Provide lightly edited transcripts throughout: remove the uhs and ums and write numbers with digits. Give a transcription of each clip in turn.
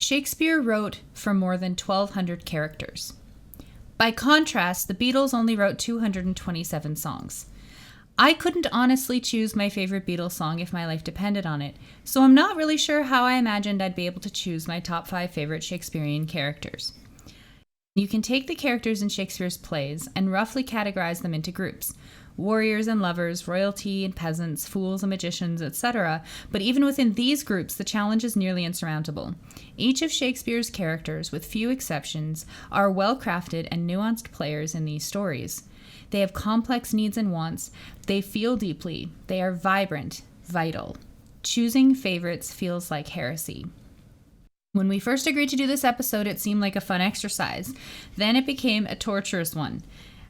Shakespeare wrote for more than 1,200 characters. By contrast, the Beatles only wrote 227 songs. I couldn't honestly choose my favorite Beatles song if my life depended on it, so I'm not really sure how I imagined I'd be able to choose my top 5 favorite Shakespearean characters. You can take the characters in Shakespeare's plays and roughly categorize them into groups: warriors and lovers, royalty and peasants, fools and magicians, etc. But even within these groups, the challenge is nearly insurmountable. Each of Shakespeare's characters, with few exceptions, are well-crafted and nuanced players in these stories. They have complex needs and wants. They feel deeply. They are vibrant, vital. Choosing favorites feels like heresy. When we first agreed to do this episode, it seemed like a fun exercise. Then it became a torturous one.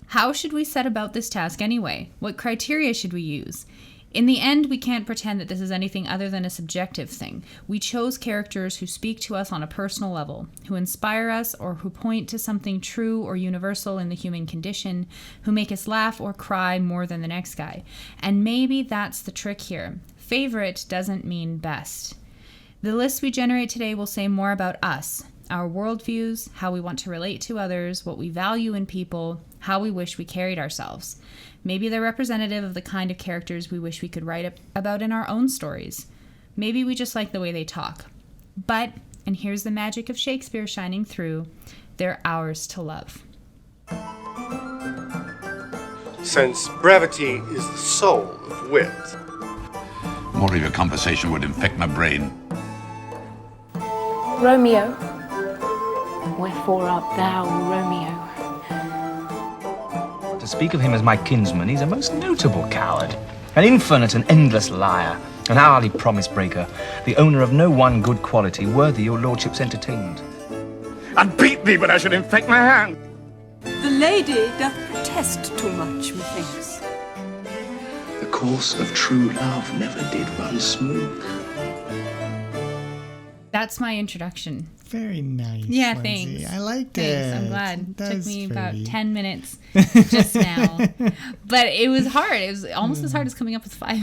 How should we set about this task anyway? What criteria should we use? In the end, we can't pretend that this is anything other than a subjective thing. We chose characters who speak to us on a personal level, who inspire us or who point to something true or universal in the human condition, who make us laugh or cry more than the next guy. And maybe that's the trick here. Favorite doesn't mean best. The list we generate today will say more about us, our worldviews, how we want to relate to others, what we value in people, how we wish we carried ourselves. Maybe they're representative of the kind of characters we wish we could write about in our own stories. Maybe we just like the way they talk. But, and here's the magic of Shakespeare shining through, they're ours to love. Since brevity is the soul of wit. More of your conversation would infect my brain. Romeo, wherefore art thou Romeo? To speak of him as my kinsman, he's a most notable coward, an infinite and endless liar, an hourly promise breaker, the owner of no one good quality worthy your lordship's entertainment. I'd beat thee, but I should infect my hand. The lady doth protest too much, methinks. The course of true love never did run smooth. That's my introduction. Very nice. Yeah, Lindsay. thanks. I liked Thanks, it. I'm glad. That Took was me pretty. about 10 minutes just now. But it was hard. It was almost as hard as coming up with five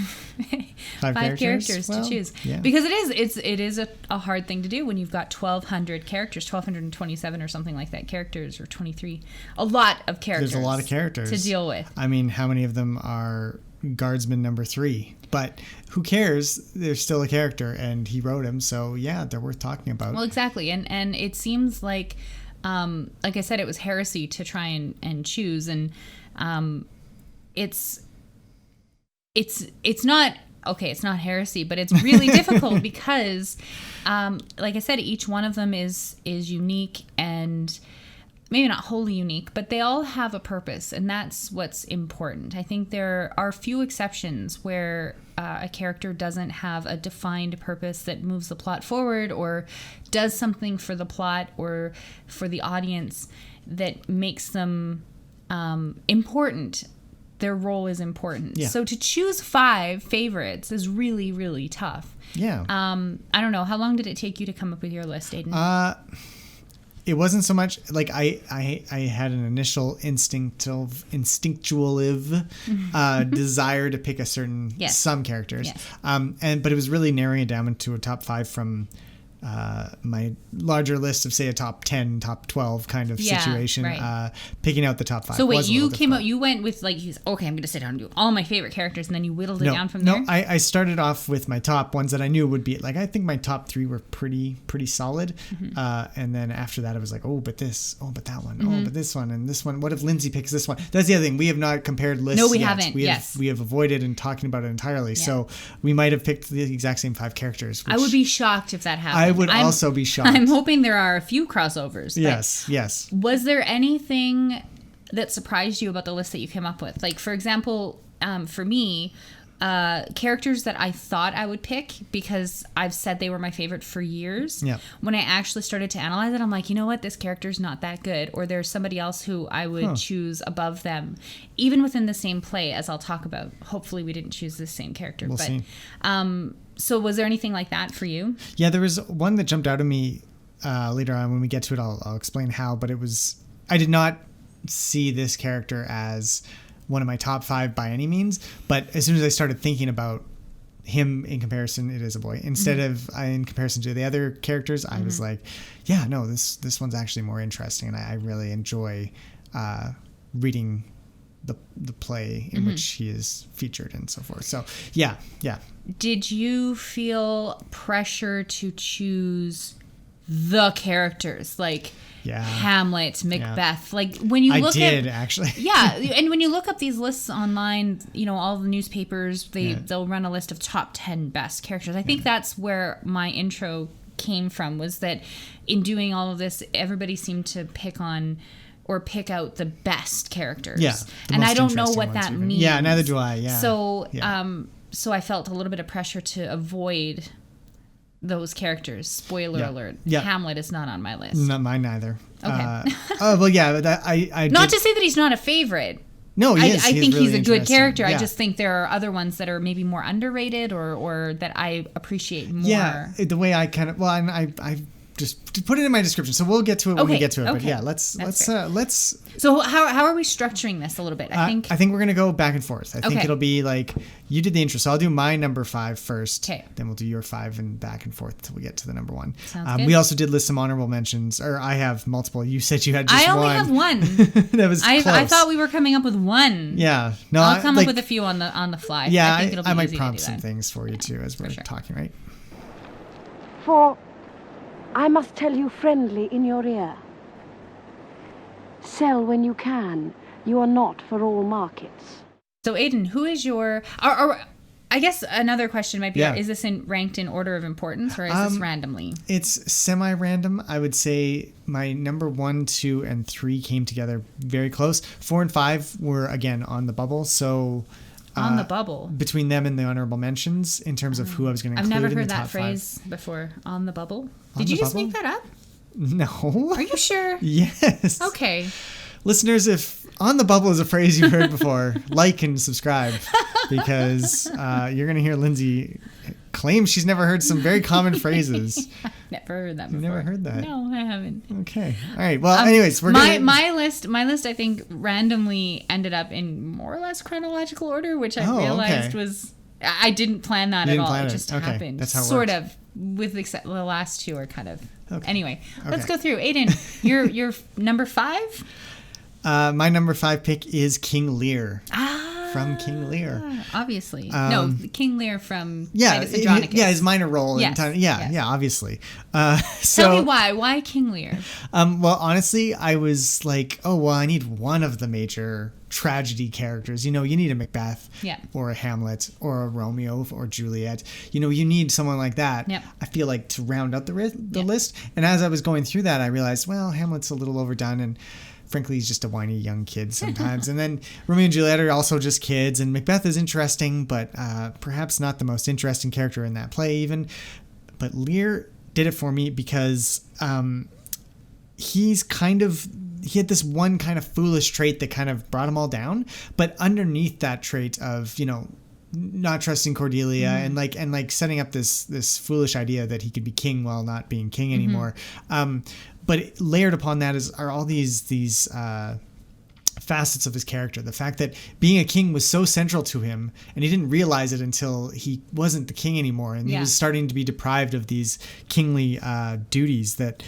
characters Well, to choose. yeah. Because it is a hard thing to do when you've got 1,200 characters, 1,227 or something like that characters, or 23. A lot of characters. There's a lot of characters to deal with. I mean, how many of them are guardsman number 3? But who cares? They're still a character, and he wrote him, so yeah, they're worth talking about. Well, exactly, and it seems like I said, it was heresy to try and choose, and it's not okay. It's not heresy, but it's really difficult because, like I said, each one of them is unique and. Maybe not wholly unique, but they all have a purpose, and that's what's important. I think there are few exceptions where a character doesn't have a defined purpose that moves the plot forward or does something for the plot or for the audience that makes them important. Their role is important. Yeah. So to choose 5 favorites is really, really tough. Yeah. I don't know. How long did it take you to come up with your list, Aiden? It wasn't so much like I had an initial instinctual desire to pick a certain some characters, but it was really narrowing it down into a top 5 from my larger list of, say, a top 10, top 12 kind of situation, right. picking out the top 5. So wait, you went with like, okay, I'm going to sit down and do all my favorite characters, and then you whittled it down from there? No, I started off with my top ones that I knew would be, like, I think my top 3 were pretty solid. Mm-hmm. And then after that, I was like, but that one, mm-hmm. But this one, and this one. What if Lindsay picks this one? That's the other thing. We have not compared lists. No, we yet. haven't. We have avoided and talking about it entirely. Yeah. So we might have picked the exact same 5 characters. I would be shocked if that happened. I would also be shocked. I'm hoping there are a few crossovers. Yes. Was there anything that surprised you about the list that you came up with? Like, for example, for me, characters that I thought I would pick because I've said they were my favorite for years. Yeah. When I actually started to analyze it, I'm like, you know what? This character's not that good. Or there's somebody else who I would choose above them, even within the same play, as I'll talk about. Hopefully we didn't choose the same character. We'll see. So was there anything like that for you? Yeah, there was one that jumped out at me later on. When we get to it, I'll explain how. But I did not see this character as one of my top 5 by any means. But as soon as I started thinking about him in comparison, it is a boy. Instead of in comparison to the other characters, I was like, yeah, no, this one's actually more interesting, and I really enjoy reading the play in which he is featured and so forth. So yeah. Did you feel pressure to choose the characters like Hamlet, Macbeth? Like when you look actually. Yeah, and when you look up these lists online, all the newspapers, they'll run a list of top 10 best characters. I think that's where my intro came from, was that in doing all of this, everybody seemed to pick out the best characters. Yeah. And I don't know what that means. Yeah, neither do I. Yeah. So I felt a little bit of pressure to avoid those characters. Spoiler alert. Yeah. Hamlet is not on my list. Not mine either. Okay. Well, yeah, but I not to say that he's not a favorite. No, he is. I think really he's a good character. Yeah. I just think there are other ones that are maybe more underrated or that I appreciate more. Yeah, the way I kind of I just put it in my description, so we'll get to it when we get to it. But yeah, let's. So how are we structuring this a little bit? I think we're gonna go back and forth. I think it'll be like you did the intro, so I'll do my number 5 first. Okay. Then we'll do your 5 and back and forth till we get to the number 1. Sounds good. We also did list some honorable mentions, or I have multiple. You said you had just one. I only have one. That was close. I thought we were coming up with one. Yeah. No, I'll come up with a few on the fly. Yeah, I think it'll be I might easy prompt to do some things for you too as we're talking, right? For I must tell you friendly in your ear. Sell when you can. You are not for all markets. So Aidan, who is your... Or I guess another question might be, is this ranked in order of importance, or is this randomly? It's semi-random. I would say my number 1, 2, and 3 came together very close. 4 and 5 were, again, on the bubble. So... on the bubble. Between them and the honorable mentions in terms of who I was going to include in the top 5. I've never heard that phrase before. On the bubble. Did the you just bubble? make that up? No. Are you sure? Yes. Okay. Listeners, if on the bubble is a phrase you've heard before, like and subscribe, because you're going to hear Lindsay claim she's never heard some very common phrases. Never heard that before. You've never heard that? No, I haven't. Okay. All right. Well, anyways, we're my list I think randomly ended up in more or less chronological order, which I realized was I didn't plan that at all. It just happened. That's how it sort works. of, with the last two are kind of. Okay. Anyway, let's go through. Aidan, your number 5? My number 5 pick is King Lear. From King Lear. Obviously. King Lear from Titus Andronicus. His minor role in time. Yeah, obviously. Tell me why. Why King Lear? Well, honestly, I was like, I need one of the major tragedy characters. You need a Macbeth or a Hamlet or a Romeo or Juliet. You need someone like that. Yep. I feel like to round out the list. And as I was going through that, I realized, Hamlet's a little overdone, and frankly, he's just a whiny young kid sometimes. And then Romeo and Juliet are also just kids. And Macbeth is interesting, but perhaps not the most interesting character in that play even. But Lear did it for me because he had this one kind of foolish trait that kind of brought him all down. But underneath that trait of, not trusting Cordelia and like setting up this foolish idea that he could be king while not being king anymore. But layered upon that are all these facets of his character. The fact that being a king was so central to him, and he didn't realize it until he wasn't the king anymore, and he was starting to be deprived of these kingly duties. That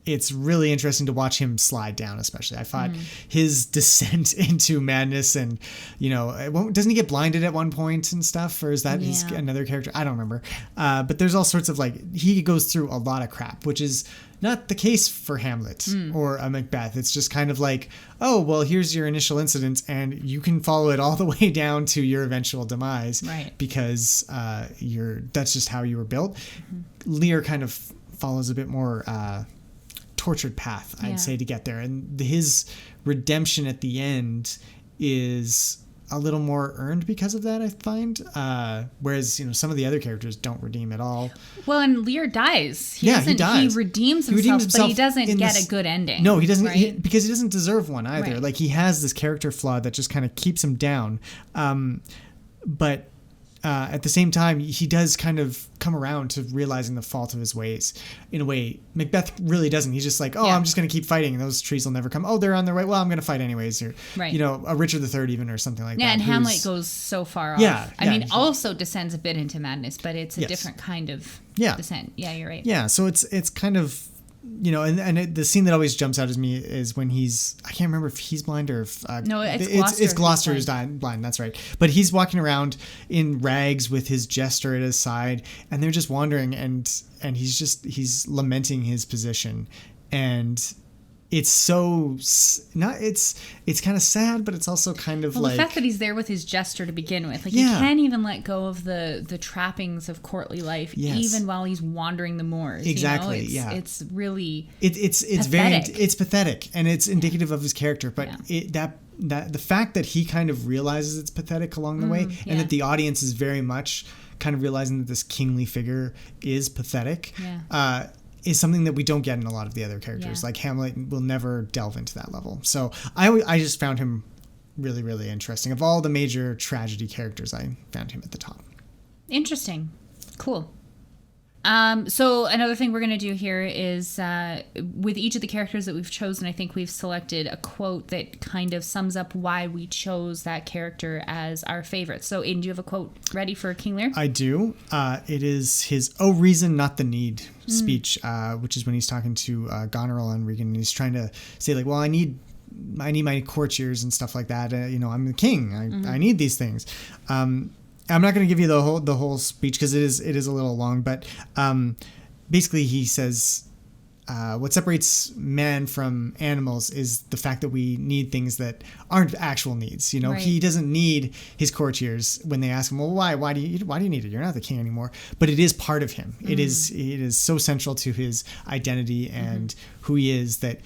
it's really interesting to watch him slide down, especially. I thought his descent into madness and, doesn't he get blinded at one point and stuff? Or is that his another character? I don't remember. But there's all sorts of he goes through a lot of crap, which is not the case for Hamlet or a Macbeth. It's just kind of like, here's your initial incident and you can follow it all the way down to your eventual demise. Right. Because that's just how you were built. Lear kind of follows a bit more tortured path, I'd say, to get there, and his redemption at the end is a little more earned because of that, I find, whereas some of the other characters don't redeem at all. Well, and Lear dies. He dies. He redeems himself, but he doesn't get a good ending. No, he doesn't, right? because he doesn't deserve one either. Right. He has this character flaw that just kind of keeps him down. But at the same time, he does kind of come around to realizing the fault of his ways. In a way, Macbeth really doesn't. He's just like, I'm just going to keep fighting, and those trees will never come. Oh, they're on their way. Well, I'm going to fight anyways. Or, right. A Richard III even, or something like that. Yeah, and Hamlet goes so far off. Yeah. I mean, also descends a bit into madness, but it's a Yes. different kind of descent. Yeah, you're right. Yeah, so it's kind of, the scene that always jumps out at me is when I can't remember if he's blind or if... No, it's Gloucester who's blind, that's right. But he's walking around in rags with his jester at his side, and they're just wandering, and he's lamenting his position. And it's so... It's kind of sad, but it's also kind of the fact that he's there with his jester to begin with. Like, he can't even let go of the trappings of courtly life, even while he's wandering the moors. Exactly, It's really it's pathetic. It's pathetic, and it's indicative of his character. But that the fact that he kind of realizes it's pathetic along the way, and that the audience is very much kind of realizing that this kingly figure is pathetic. Is something that we don't get in a lot of the other characters. Like Hamlet will never delve into that level. So I just found him really, really interesting. Of all the major tragedy characters, I found him at the top. Interesting. Cool. So another thing we're going to do here is with each of the characters that we've chosen, I think we've selected a quote that kind of sums up why we chose that character as our favorite. So Aidan, do you have a quote ready for King Lear? I do. It is his "Oh Reason, Not the Need" speech, which is when he's talking to Goneril and Regan, and he's trying to say, like, well, I need my courtiers and stuff like that. I'm the king. I need these things. I'm not going to give you the whole speech because it is a little long, but basically he says what separates man from animals is the fact that we need things that aren't actual needs. Right. He doesn't need his courtiers when they ask him, well, why do you need it? You're not the king anymore. But it is part of him. It is so central to his identity and who he is that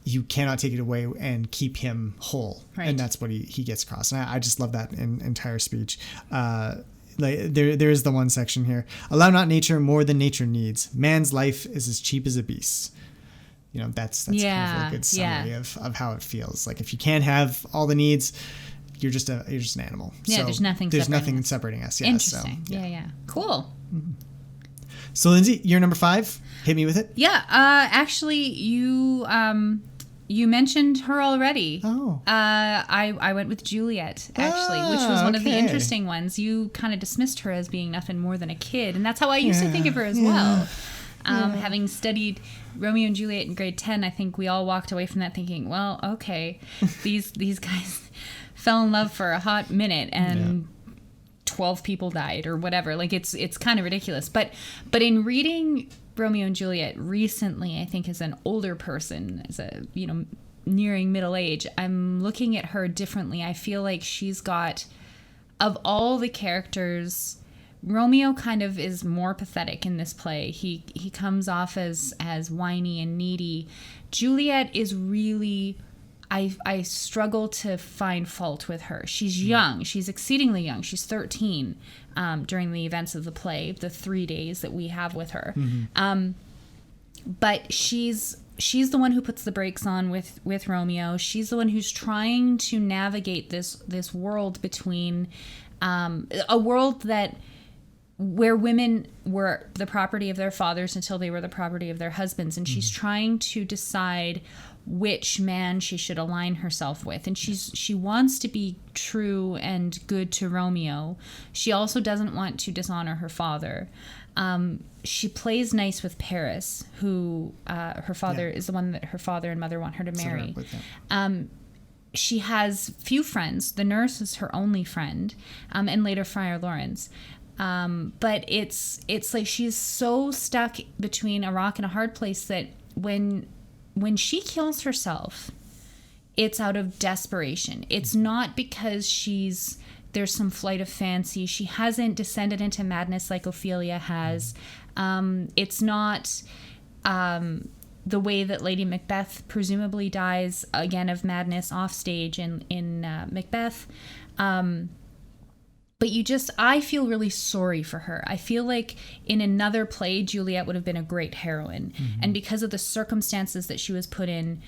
you cannot take it away and keep him whole. Right. And that's what he gets across. And I just love that entire speech. There is the one section here. Allow not nature more than nature needs. Man's life is as cheap as a beast's. That's kind of a good summary of how it feels. Like, if you can't have all the needs, you're just an animal. Yeah, so there's nothing separating us. Yeah, interesting. So, yeah. Cool. Mm-hmm. So Lindsay, you're number 5. Hit me with it. Yeah. Actually, you mentioned her already. Oh. I went with Juliet, actually, which was one of the interesting ones. You kind of dismissed her as being nothing more than a kid, and that's how I used to think of her as well. Having studied Romeo and Juliet in grade 10, I think we all walked away from that thinking, well, okay, these guys fell in love for a hot minute and 12 people died or whatever. Like, it's kind of ridiculous. But in reading Romeo and Juliet recently, I think as an older person, as a nearing middle age, I'm looking at her differently. I feel like she's got, of all the characters, Romeo kind of is more pathetic in this play. He comes off as whiny and needy. Juliet is really, I struggle to find fault with her. She's young. She's exceedingly young. She's 13 during the events of the play, the 3 days that we have with her. But she's the one who puts the brakes on with Romeo. She's the one who's trying to navigate this world between a world where women were the property of their fathers until they were the property of their husbands, and she's trying to decide which man she should align herself with. And she wants to be true and good to Romeo. She also doesn't want to dishonor her father. She plays nice with Paris, who her father is the one that her father and mother want her to marry. She has few friends. The nurse is her only friend, and later Friar Lawrence. But it's like she's so stuck between a rock and a hard place that when she kills herself, it's out of desperation. It's not because there's some flight of fancy. She hasn't descended into madness like Ophelia has. It's not the way that Lady Macbeth presumably dies, again, of madness off stage in Macbeth. But I feel really sorry for her. I feel like in another play, Juliet would have been a great heroine. And because of the circumstances that she was put in,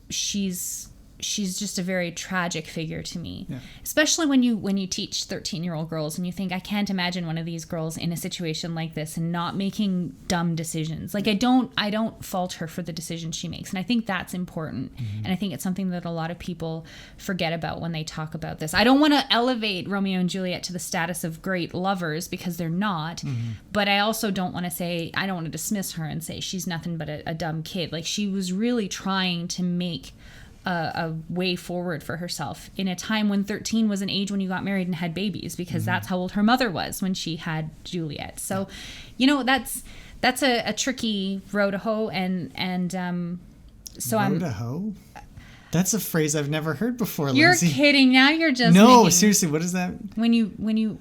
she's she's just a very tragic figure to me, Yeah. especially when you teach 13-year-old girls and you think, I can't imagine one of these girls in a situation like this and not making dumb decisions. Like I don't fault her for the decisions she makes, and I think that's important. And I think it's something that a lot of people forget about when they talk about this. I don't want to elevate Romeo and Juliet to the status of great lovers, because they're not, but I also don't want to dismiss her and say she's nothing but a dumb kid. Like she was really trying to make a way forward for herself in a time when 13 was an age when you got married and had babies, because that's how old her mother was when she had Juliet. So, that's a tricky row to hoe, and so row I'm. to hoe? That's a phrase I've never heard before. You're Lindsay. kidding. Now you're just Seriously, what is that? when you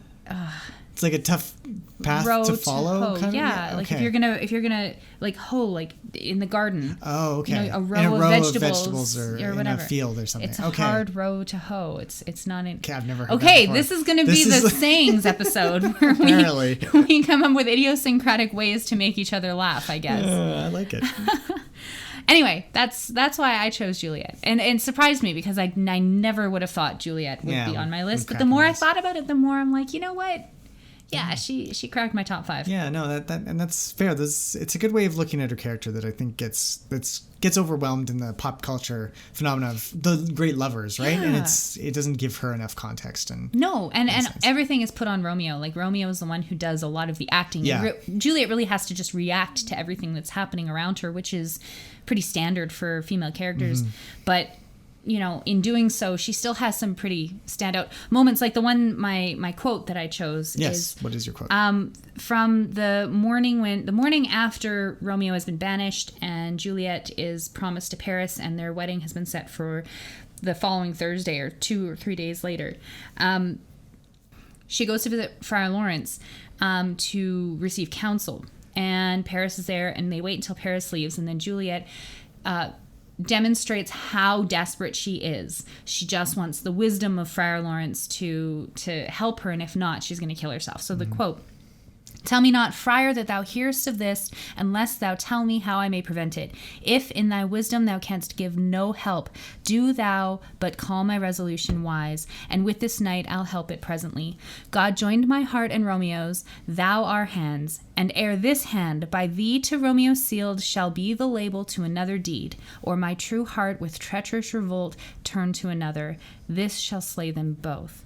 It's like a tough path row to follow. hoe. Kind of? Yeah, like if you're gonna like hoe, like in the garden. Oh, okay. A row, in a of row vegetables or whatever. in a field or something. It's a okay. hard row to hoe. It's not in. Okay, I've never heard Okay, that before. this is going to be the sayings episode where Apparently. we come up with idiosyncratic ways to make each other laugh, I guess. I like it. Anyway, that's why I chose Juliet. And it surprised me, because I never would have thought Juliet would be on my list. But the more I thought about it, the more I'm like, you know what? Yeah, she cracked my top 5. Yeah, no, that's fair. It's a good way of looking at her character that I think gets overwhelmed in the pop culture phenomenon of the great lovers, right? Yeah. And it doesn't give her enough context and everything is put on Romeo. Like Romeo is the one who does a lot of the acting. Yeah. Juliet really has to just react to everything that's happening around her, which is pretty standard for female characters. But in doing so, she still has some pretty standout moments, like the one, my quote that I chose is... What is your quote? From the morning after Romeo has been banished and Juliet is promised to Paris and their wedding has been set for the following Thursday or 2 or 3 days later. She goes to visit Friar Lawrence to receive counsel, and Paris is there, and they wait until Paris leaves, and then Juliet... demonstrates how desperate she is. She just wants the wisdom of Friar Lawrence to help her, and if not, she's going to kill herself. So the quote, "Tell me not, friar, that thou hearest of this, unless thou tell me how I may prevent it. If in thy wisdom thou canst give no help, do thou but call my resolution wise, and with this night I'll help it presently. God joined my heart and Romeo's, thou our hands, and ere this hand by thee to Romeo sealed shall be the label to another deed, or my true heart with treacherous revolt turn to another, this shall slay them both.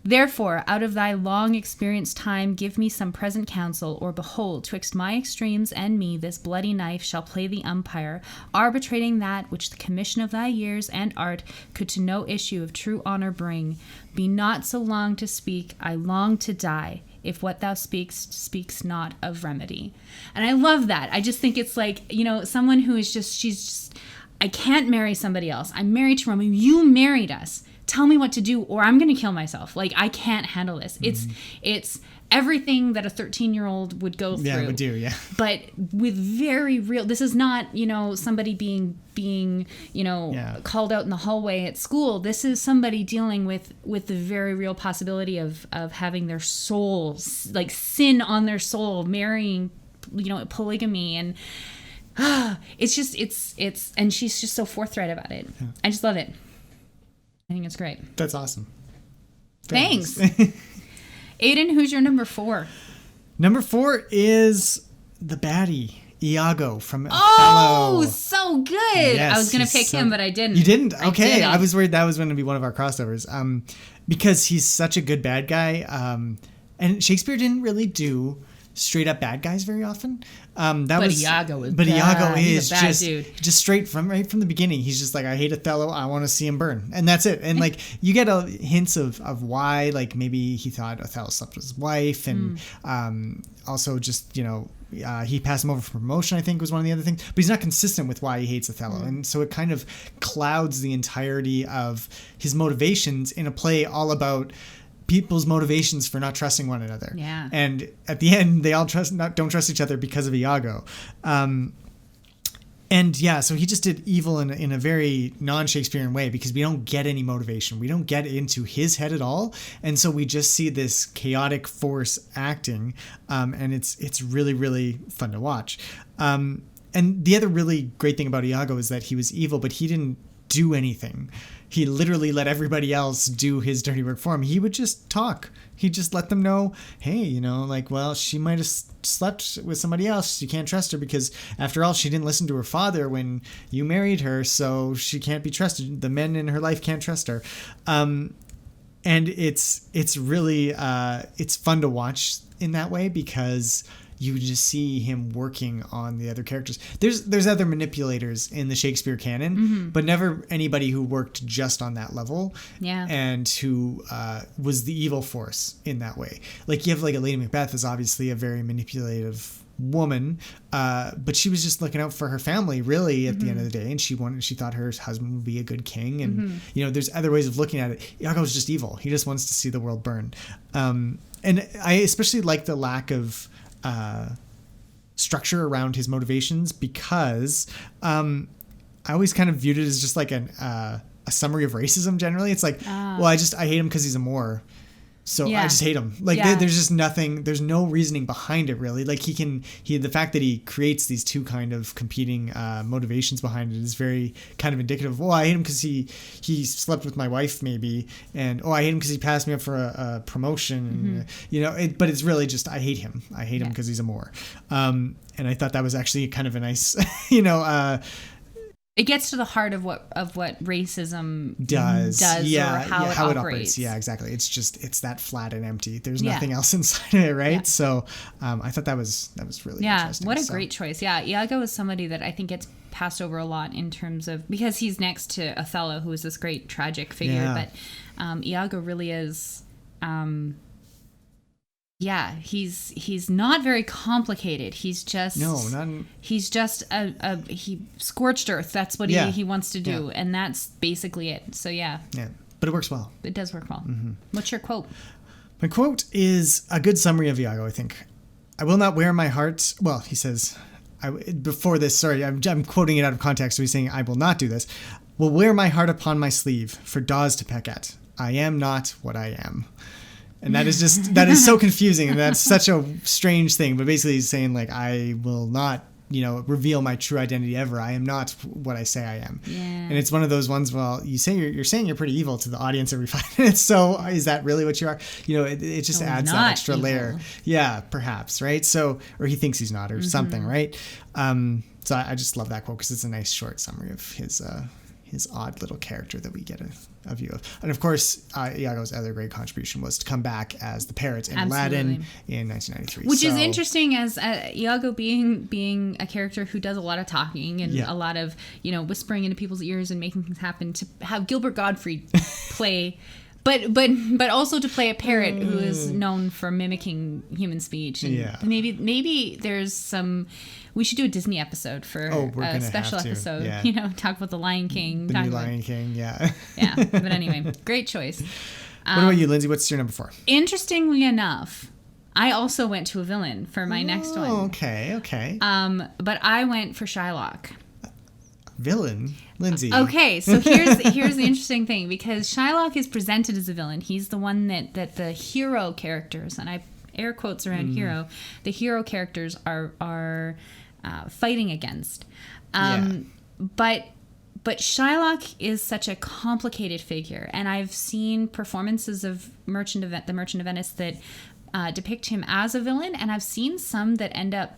Therefore, out of thy long experienced time, give me some present counsel, or behold, twixt my extremes and me, this bloody knife shall play the umpire, arbitrating that which the commission of thy years and art could to no issue of true honor bring. Be not so long to speak, I long to die, if what thou speaks not of remedy." And I love that. I just think it's like, someone who is she's just, I can't marry somebody else. I'm married to Romeo. You married us. Tell me what to do, or I'm going to kill myself. Like, I can't handle this. It's everything that a 13-year-old would go through. Yeah, would do, yeah. But with very real, this is not, somebody being called out in the hallway at school. This is somebody dealing with the very real possibility of having their soul, like sin on their soul, marrying, polygamy, and and she's just so forthright about it. Yeah. I just love it. I think it's great. That's awesome. Thanks. Aiden, who's your number 4? Number 4 is the baddie, Iago from Othello. Oh, so good. Yes, I was going to pick him, but I didn't. You didn't? Okay. Didn't. I was worried that was going to be one of our crossovers. Because he's such a good bad guy. And Shakespeare didn't really do straight up bad guys very often. Iago is just straight from the beginning. He's just like, I hate Othello. I want to see him burn, and that's it. And like you get hints of why, like maybe he thought Othello slept with his wife, and also just he passed him over for promotion, I think was one of the other things. But he's not consistent with why he hates Othello, and so it kind of clouds the entirety of his motivations in a play all about people's motivations for not trusting one another. Yeah. And at the end, they all don't trust each other because of Iago. So he just did evil in a very non-Shakespearean way, because we don't get any motivation. We don't get into his head at all. And so we just see this chaotic force acting. And it's really, really fun to watch. And the other really great thing about Iago is that he was evil, but he didn't do anything. He literally let everybody else do his dirty work for him. He would just talk. He'd just let them know, hey, you know, like, well, she might have slept with somebody else. You can't trust her because, after all, she didn't listen to her father when you married her, so she can't be trusted. The men in her life can't trust her. And it's really it's fun to watch in that way because you just see him working on the other characters. There's other manipulators in the Shakespeare canon, but never anybody who worked just on that level. Yeah. And who was the evil force in that way. Like, you have like a Lady Macbeth is obviously a very manipulative woman, but she was just looking out for her family really at the end of the day, and she thought her husband would be a good king, and you know, there's other ways of looking at it. Iago's just evil. He just wants to see the world burn. And I especially like the lack of structure around his motivations because I always kind of viewed it as just like a summary of racism generally. It's like, well, I hate him because he's a Moor. So I just hate him. Like there's just nothing, there's no reasoning behind it really. Like the fact that he creates these two kind of competing motivations behind it is very kind of indicative of, I hate him because he slept with my wife maybe. And, I hate him because he passed me up for a promotion. You know, but it's really just, I hate him. I hate him because he's a Moor. And I thought that was actually kind of a nice, you know, it gets to the heart of what racism does or how it operates. Yeah, exactly. It's that flat and empty. There's nothing else inside of it, right? Yeah. So I thought that was really interesting. What a great choice. Yeah, Iago is somebody that I think gets passed over a lot in terms of, because he's next to Othello, who is this great tragic figure, but Iago really is he's not very complicated. He's just he's just he scorched earth. That's what he wants to do, and that's basically it. So but it works well. It does work well. What's your quote? My quote is a good summary of Iago, I think. I will not wear my heart. Well, he says before this. Sorry, I'm quoting it out of context. So he's saying, "I will not do this. Will wear my heart upon my sleeve for daws to peck at. I am not what I am." And that is so confusing, and that's such a strange thing. But basically he's saying, like, I will not, you know, reveal my true identity ever. I am not what I say I am. Yeah. And it's one of those ones, well, you say you're saying you're pretty evil to the audience every 5 minutes. So is that really what you are? You know, it just adds that extra layer. Yeah, perhaps, right? So, or he thinks he's not, or something, right? So I just love that quote because it's a nice short summary of his odd little character that we get a view of. And of course, Iago's other great contribution was to come back as the parrot in Aladdin in 1993. Which is interesting, as Iago being a character who does a lot of talking and a lot of, you know, whispering into people's ears and making things happen, to have Gilbert Gottfried play but also to play a parrot who is known for mimicking human speech. And maybe there's some. We should do a Disney episode for a special episode. Yeah. You know, talk about the Lion King. The new Lion King. Yeah. But anyway, great choice. What about you, Lindsay? What's your number 4? Interestingly enough, I also went to a villain for my next one. Okay. But I went for Shylock. Villain? Lindsay. Okay, so here's the interesting thing, because Shylock is presented as a villain. He's the one that the hero characters, and I air quotes around hero, the hero characters are fighting against. But Shylock is such a complicated figure, and I've seen performances of the Merchant of Venice that depict him as a villain, and I've seen some that end up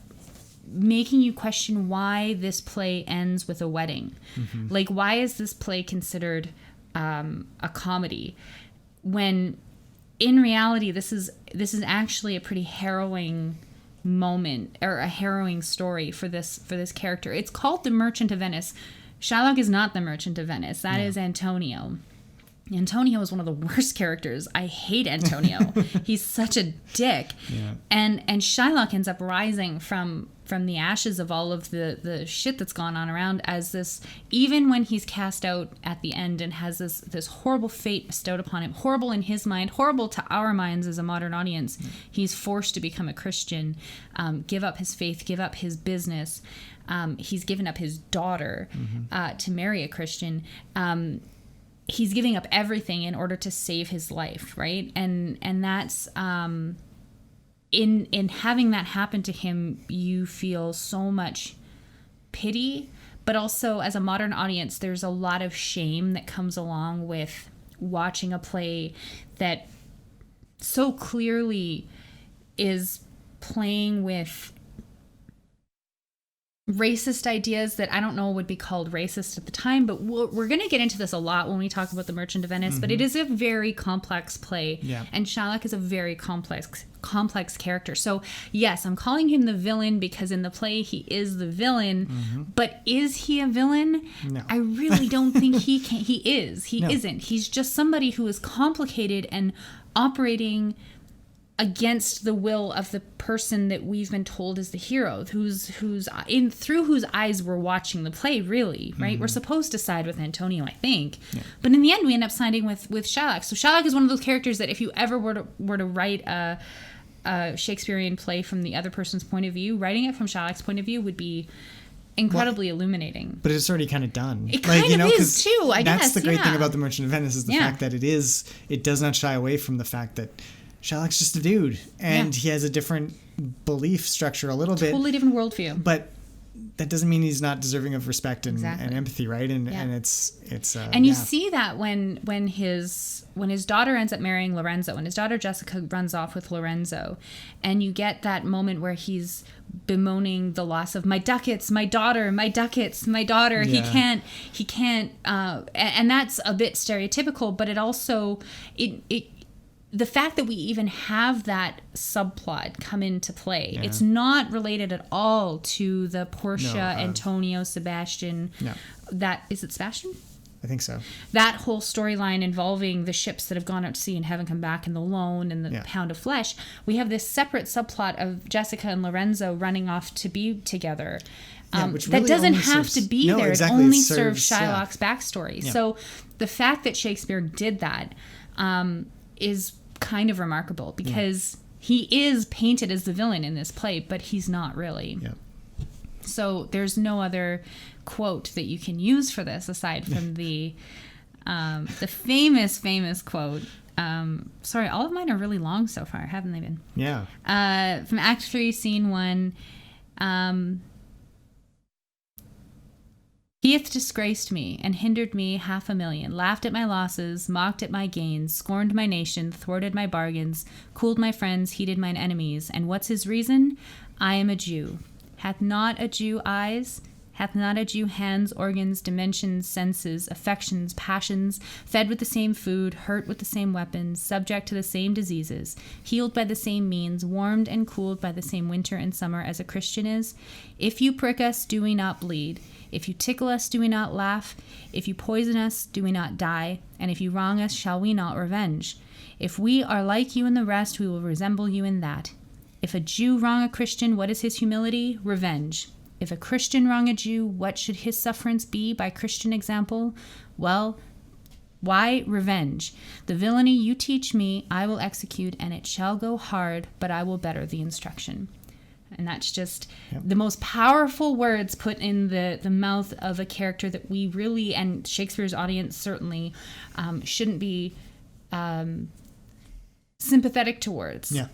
making you question why this play ends with a wedding. Like, why is this play considered a comedy when in reality this is actually a pretty harrowing moment, or a harrowing story for this character. It's called The Merchant of Venice. Shylock is not the Merchant of Venice. That is Antonio. Antonio is one of the worst characters. I hate Antonio. He's such a dick. Yeah. And Shylock ends up rising from the ashes of all of the shit that's gone on around as this, even when he's cast out at the end and has this horrible fate bestowed upon him, horrible in his mind, horrible to our minds as a modern audience. He's forced to become a Christian, give up his faith, give up his business. He's given up his daughter to marry a Christian. He's giving up everything in order to save his life, right? And that's in having that happen to him, you feel so much pity, But also, as a modern audience, there's a lot of shame that comes along with watching a play that so clearly is playing with racist ideas that I don't know would be called racist at the time, but we're going to get into this a lot when we talk about The Merchant of Venice, but it is a very complex play, and Shylock is a very complex character. So yes, I'm calling him the villain because in the play he is the villain, but is he a villain? No. I really don't think he isn't. He's just somebody who is complicated and operating against the will of the person that we've been told is the hero, through whose eyes we're watching the play, really, right? We're supposed to side with Antonio, I think, but in the end we end up siding with Shylock. So Shylock is one of those characters that if you ever were to write a Shakespearean play from the other person's point of view, writing it from Shylock's point of view would be incredibly illuminating. But it's already kind of done. It kind of is too, I guess. That's the great thing about The Merchant of Venice is the fact that it does not shy away from the fact that Shylock's just a dude, and he has a different belief structure a little bit. Totally different worldview. But that doesn't mean he's not deserving of respect and empathy, right? And it's and you see that when his daughter ends up marrying Lorenzo, and his daughter Jessica runs off with Lorenzo, and you get that moment where he's bemoaning the loss of my ducats, my daughter, my ducats, my daughter. Yeah. He can't, and that's a bit stereotypical, but it also the fact that we even have that subplot come into play, it's not related at all to the Portia, Antonio, Sebastian. No. Is it Sebastian? I think so. That whole storyline involving the ships that have gone out to sea and haven't come back, and the loan and the pound of flesh. We have this separate subplot of Jessica and Lorenzo running off to be together. Which really that doesn't have to be there. Exactly. It only serves Shylock's backstory. Yeah. So the fact that Shakespeare did that is kind of remarkable, because he is painted as the villain in this play, but he's not really. Yeah. So there's no other quote that you can use for this aside from the famous quote. Sorry, all of mine are really long so far, haven't they been? Yeah. From Act 3, Scene 1. He hath disgraced me, and hindered me 500,000, laughed at my losses, mocked at my gains, scorned my nation, thwarted my bargains, cooled my friends, heated mine enemies. And what's his reason? I am a Jew. Hath not a Jew eyes? Hath not a Jew hands, organs, dimensions, senses, affections, passions, fed with the same food, hurt with the same weapons, subject to the same diseases, healed by the same means, warmed and cooled by the same winter and summer as a Christian is? If you prick us, do we not bleed? If you tickle us, do we not laugh? If you poison us, do we not die? And if you wrong us, shall we not revenge? If we are like you in the rest, we will resemble you in that. If a Jew wrong a Christian, what is his humility? Revenge. If a Christian wrong a Jew, what should his sufferance be by Christian example? Well, why revenge? The villainy you teach me, I will execute, and it shall go hard, but I will better the instruction. And that's just the most powerful words put in the mouth of a character that we really, and Shakespeare's audience certainly, shouldn't be sympathetic towards. Yeah.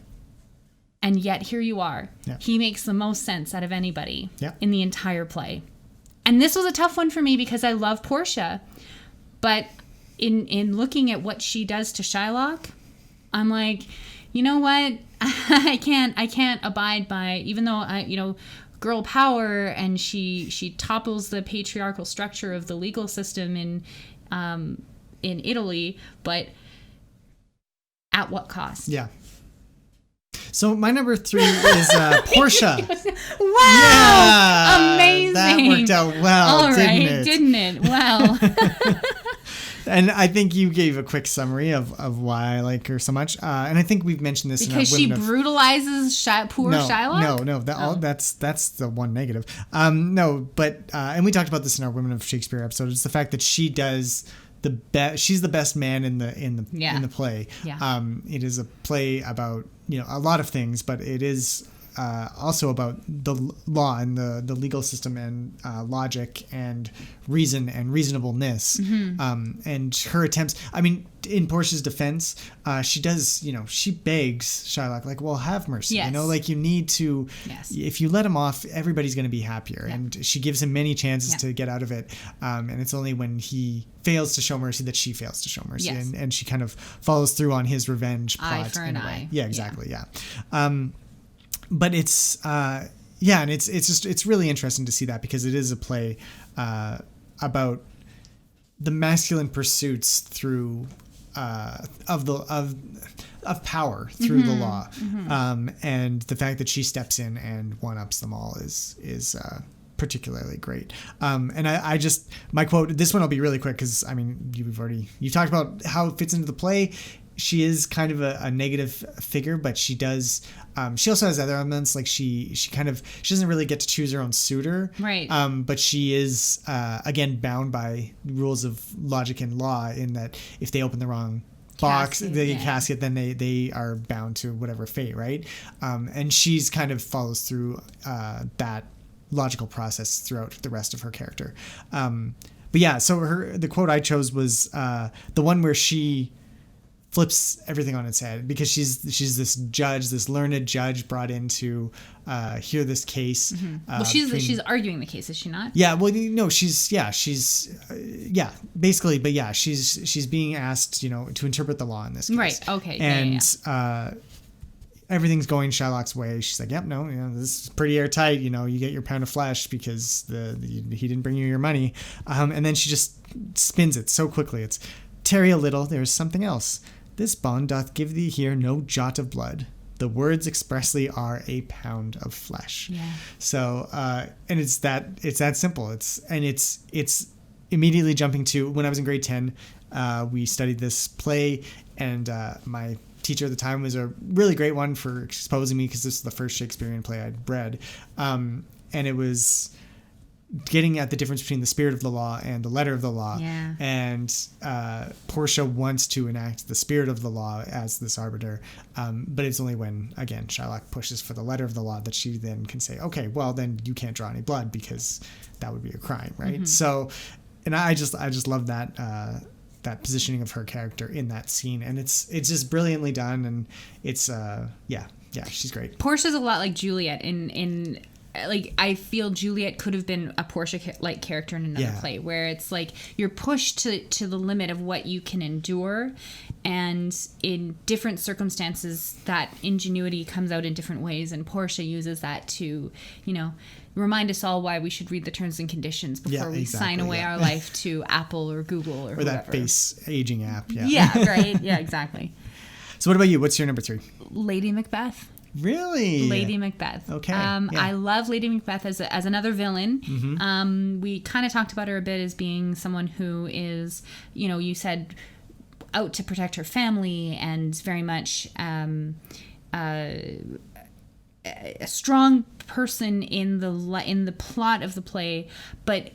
And yet here you are. Yeah. He makes the most sense out of anybody in the entire play. And this was a tough one for me because I love Portia. But in looking at what she does to Shylock, I'm like, you know what? I can't abide by, even though girl power, and she topples the patriarchal structure of the legal system in Italy, but at what cost? Yeah. So my number 3 is Portia. Wow! Yeah, amazing. That worked out well, all right, didn't it? Wow. And I think you gave a quick summary of why I like her so much. And I think we've mentioned this because she brutalizes poor Shylock? No, that's the one negative. And we talked about this in our Women of Shakespeare episode. It's the fact that she does the best. She's the best man in the play. Yeah. It is a play about a lot of things, but it is also about the law and the legal system and logic and reason and reasonableness. And her attempts, I mean, in Portia's defense, she does, she begs Shylock, like, well, have mercy. Yes. Like, you need to, if you let him off, everybody's going to be happier. Yeah. And she gives him many chances to get out of it. And it's only when he fails to show mercy that she fails to show mercy. Yes. And she kind of follows through on his revenge plot. Eye for an eye. Yeah, exactly. Yeah. But it's, and it's really interesting to see that, because it is a play about the masculine pursuits through of power through the law, and the fact that she steps in and one-ups them all is particularly great. And I just, my quote, this one will be really quick, because I mean, you've talked about how it fits into the play. She is kind of a negative figure, but she does. She also has other elements, like she doesn't really get to choose her own suitor, right? But she is again bound by rules of logic and law, in that if they open the wrong box, casket, then they are bound to whatever fate, right? And she's kind of follows through that logical process throughout the rest of her character. But yeah, so the quote I chose was the one where she flips everything on its head, because she's this learned judge brought in to hear this case. Well, she's arguing the case, is she not? Yeah. Well, no, she's basically, but yeah, she's being asked, to interpret the law in this case. Right. Okay. And everything's going Shylock's way. She's like, yep, no, this is pretty airtight. You get your pound of flesh because he didn't bring you your money. And then she just spins it so quickly. It's, tarry a little, there is something else. This bond doth give thee here no jot of blood. The words expressly are a pound of flesh. Yeah. So, and it's that simple. It's immediately jumping to when I was in grade 10, we studied this play, and my teacher at the time was a really great one for exposing me, because this is the first Shakespearean play I'd read. And it was getting at the difference between the spirit of the law and the letter of the law. Yeah. And Portia wants to enact the spirit of the law as this arbiter, but it's only when, again, Shylock pushes for the letter of the law that she then can say, okay, well, then you can't draw any blood, because that would be a crime, right? So, and I just love that that positioning of her character in that scene, and it's just brilliantly done, and it's she's great. Portia's a lot like Juliet in like, I feel Juliet could have been a Portia-like character in another play, where it's like you're pushed to the limit of what you can endure, and in different circumstances that ingenuity comes out in different ways, and Portia uses that to, remind us all why we should read the terms and conditions before we sign away our life to Apple or Google or whoever. That face aging app. Yeah, right. Yeah, exactly. So what about you? What's your number 3? Lady Macbeth. Really? Lady Macbeth. Okay. I love Lady Macbeth as another villain. Mm-hmm. We kind of talked about her a bit as being someone who is, you said, out to protect her family, and very much a strong person in the plot of the play. But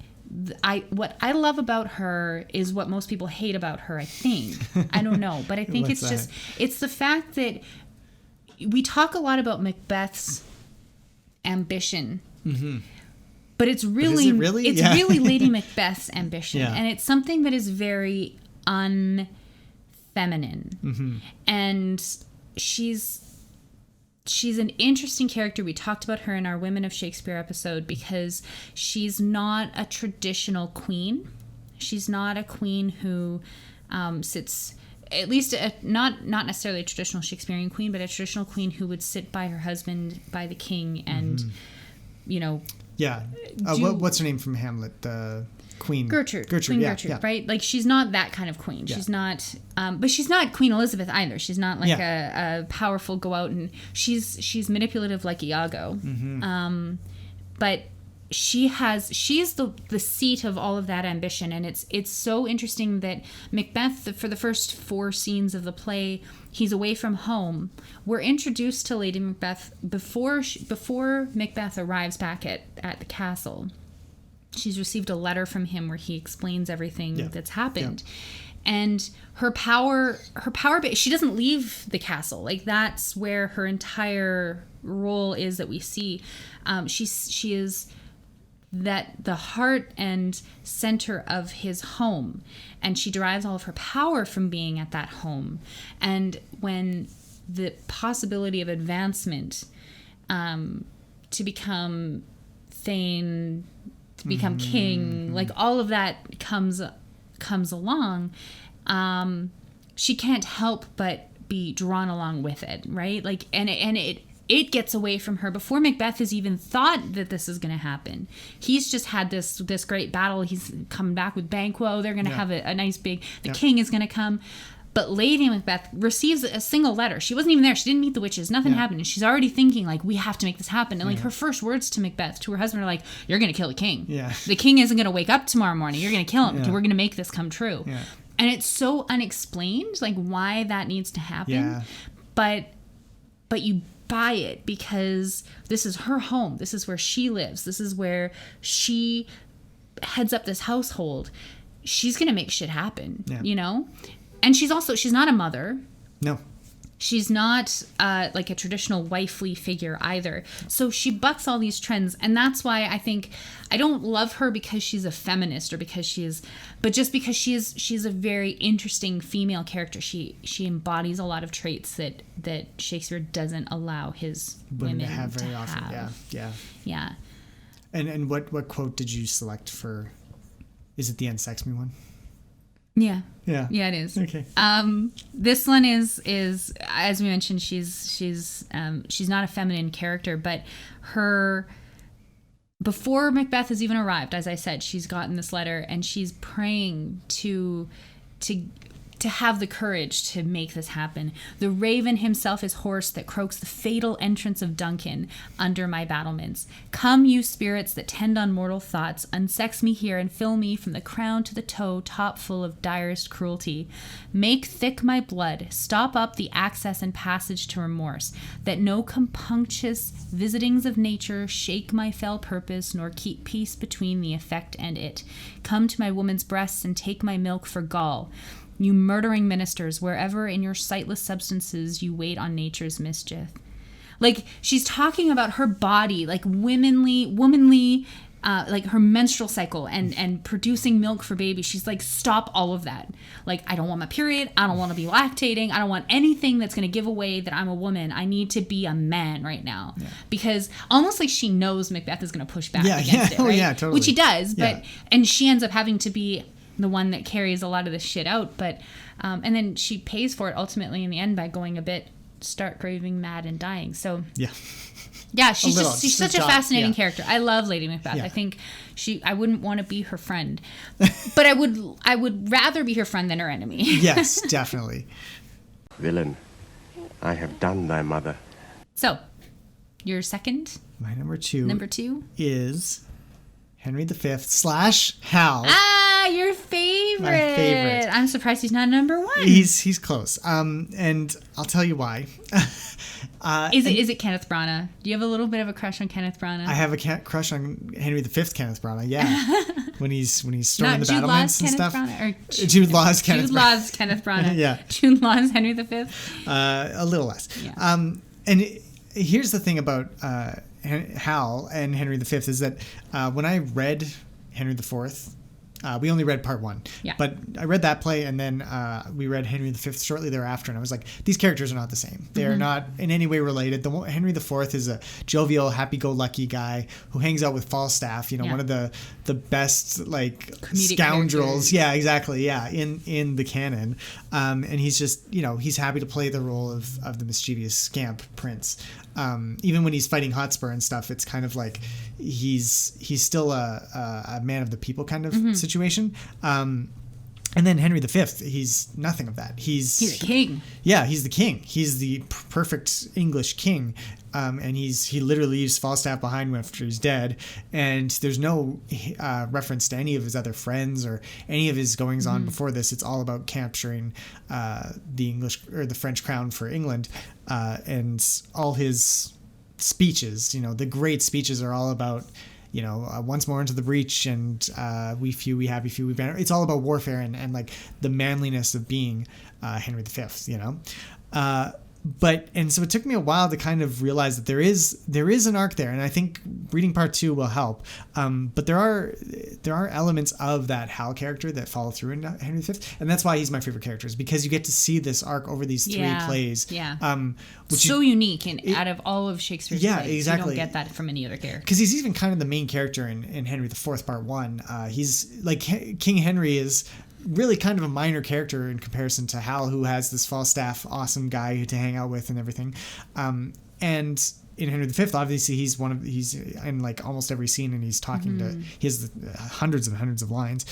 what I love about her is what most people hate about her, I think. I don't know, but I think it's the fact that we talk a lot about Macbeth's ambition, but it's really, really Lady Macbeth's ambition, and it's something that is very unfeminine, and she's an interesting character. We talked about her in our Women of Shakespeare episode, because she's not a traditional queen. She's not a queen who sits, at least not necessarily a traditional Shakespearean queen, but a traditional queen who would sit by her husband, by the king, and what's her name from Hamlet? Queen Gertrude. Queen Gertrude, right? Like, she's not that kind of queen. She's not, but she's not Queen Elizabeth either. She's not like a powerful go out, and she's manipulative like Iago. But she's the seat of all of that ambition, and it's so interesting that Macbeth, for the first 4 scenes of the play, he's away from home. We're introduced to Lady Macbeth before Macbeth arrives back at the castle. She's received a letter from him where he explains everything that's happened. And her power, she doesn't leave the castle. Like, that's where her entire role is that we see. She is that the heart and center of his home, and she derives all of her power from being at that home. And when the possibility of advancement, to become Thane, to become king, like all of that comes along, she can't help but be drawn along with it, right? Like, and it gets away from her before Macbeth has even thought that this is going to happen. He's just had this great battle. He's coming back with Banquo. They're going to have a nice big. The king is going to come. But Lady Macbeth receives a single letter. She wasn't even there. She didn't meet the witches. Nothing happened. And she's already thinking, like, we have to make this happen. And, like, her first words to Macbeth, to her husband, are like, you're going to kill the king. Yeah. The king isn't going to wake up tomorrow morning. You're going to kill him. Yeah. We're going to make this come true. Yeah. And it's so unexplained, like, why that needs to happen. Yeah. But you buy it because this is her home. This is where she lives. This is where she heads up this household. She's going to make shit happen, you know? And she's not a mother. No. She's not like a traditional wifely figure either. So she bucks all these trends. And that's why I think I don't love her because she's a feminist or because she is, but just because she's a very interesting female character. She embodies a lot of traits that Shakespeare doesn't allow his women to have very often. Yeah. And what quote did you select for? Is it the Unsex Me one? Yeah, it is. Okay. This one is as we mentioned, she's not a feminine character, but her, before Macbeth has even arrived, as I said, she's gotten this letter and she's praying to have the courage to make this happen. The raven himself is hoarse that croaks the fatal entrance of Duncan under my battlements. Come, you spirits that tend on mortal thoughts, unsex me here and fill me from the crown to the toe, top full of direst cruelty. Make thick my blood, stop up the access and passage to remorse, that no compunctious visitings of nature shake my fell purpose, nor keep peace between the effect and it. Come to my woman's breasts and take my milk for gall. You murdering ministers, wherever in your sightless substances you wait on nature's mischief. Like, she's talking about her body, like womanly, like her menstrual cycle and producing milk for babies. She's like, stop all of that. Like, I don't want my period. I don't want to be lactating. I don't want anything that's going to give away that I'm a woman. I need to be a man right now. Yeah. Because almost like she knows Macbeth is going to push back against it, right? Yeah, totally. Which he does, but and she ends up having to be the one that carries a lot of this shit out, but and then she pays for it ultimately in the end by going a bit stark, raving mad and dying. So she's such a fascinating character. I love Lady Macbeth. I think I wouldn't want to be her friend, but I would rather be her friend than her enemy. Yes, definitely. Villain, I have done thy mother. So your second, my number two is Henry V / Hal. Your favorite. My favorite. I'm surprised he's not number one. He's close. And I'll tell you why. Is it Kenneth Branagh? Do you have a little bit of a crush on Kenneth Branagh? I have a crush on Henry V Kenneth Branagh. Yeah, when he's storming the battlements and stuff. Jude Law's Kenneth Branagh. Yeah, Jude Law's Henry V. A little less. Yeah. And here's the thing about Hal and Henry V is that when I read Henry IV. We only read part one, but I read that play and then we read Henry V shortly thereafter, and I was like, these characters are not the same. They're not in any way related. Henry IV is a jovial, happy-go-lucky guy who hangs out with Falstaff, one of the best like comedic scoundrels. Characters. Yeah, exactly. Yeah, in the canon, and he's just he's happy to play the role of the mischievous scamp prince. Even when he's fighting Hotspur and stuff, it's kind of like he's still a man of the people kind of situation. And then Henry V, he's nothing of that. He's a king. Yeah, he's the king. He's the perfect English king. And he literally leaves Falstaff behind after he's dead. And there's no reference to any of his other friends or any of his goings on before this. It's all about capturing the English or the French crown for England. And all his speeches, the great speeches are all about once more into the breach, and we few, we happy few, we banner. It's all about warfare and like the manliness of being Henry V, and so it took me a while to kind of realize that there is an arc there, and I think reading part 2 will help. But there are elements of that Hal character that follow through in Henry V, and that's why he's my favorite character, is because you get to see this arc over these 3 plays. Yeah. Which so unique, and out of all of Shakespeare's plays, exactly. You don't get that from any other character. Because he's even kind of the main character in Henry IV Part 1. He's like King Henry is really kind of a minor character in comparison to Hal, who has this Falstaff awesome guy to hang out with and everything. And in Henry V, obviously he's in like almost every scene, and he's talking to, he has hundreds and hundreds of lines.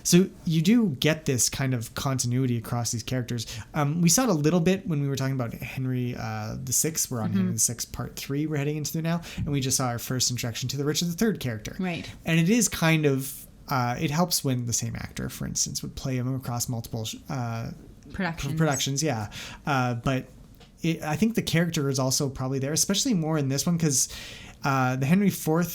So you do get this kind of continuity across these characters. We saw it a little bit when we were talking about Henry VI. We're on Henry VI Part 3 we're heading into now, and we just saw our first introduction to the Richard III character. Right. And it is kind of it helps when the same actor, for instance, would play him across multiple productions. But I think the character is also probably there, especially more in this one, because the Henry IV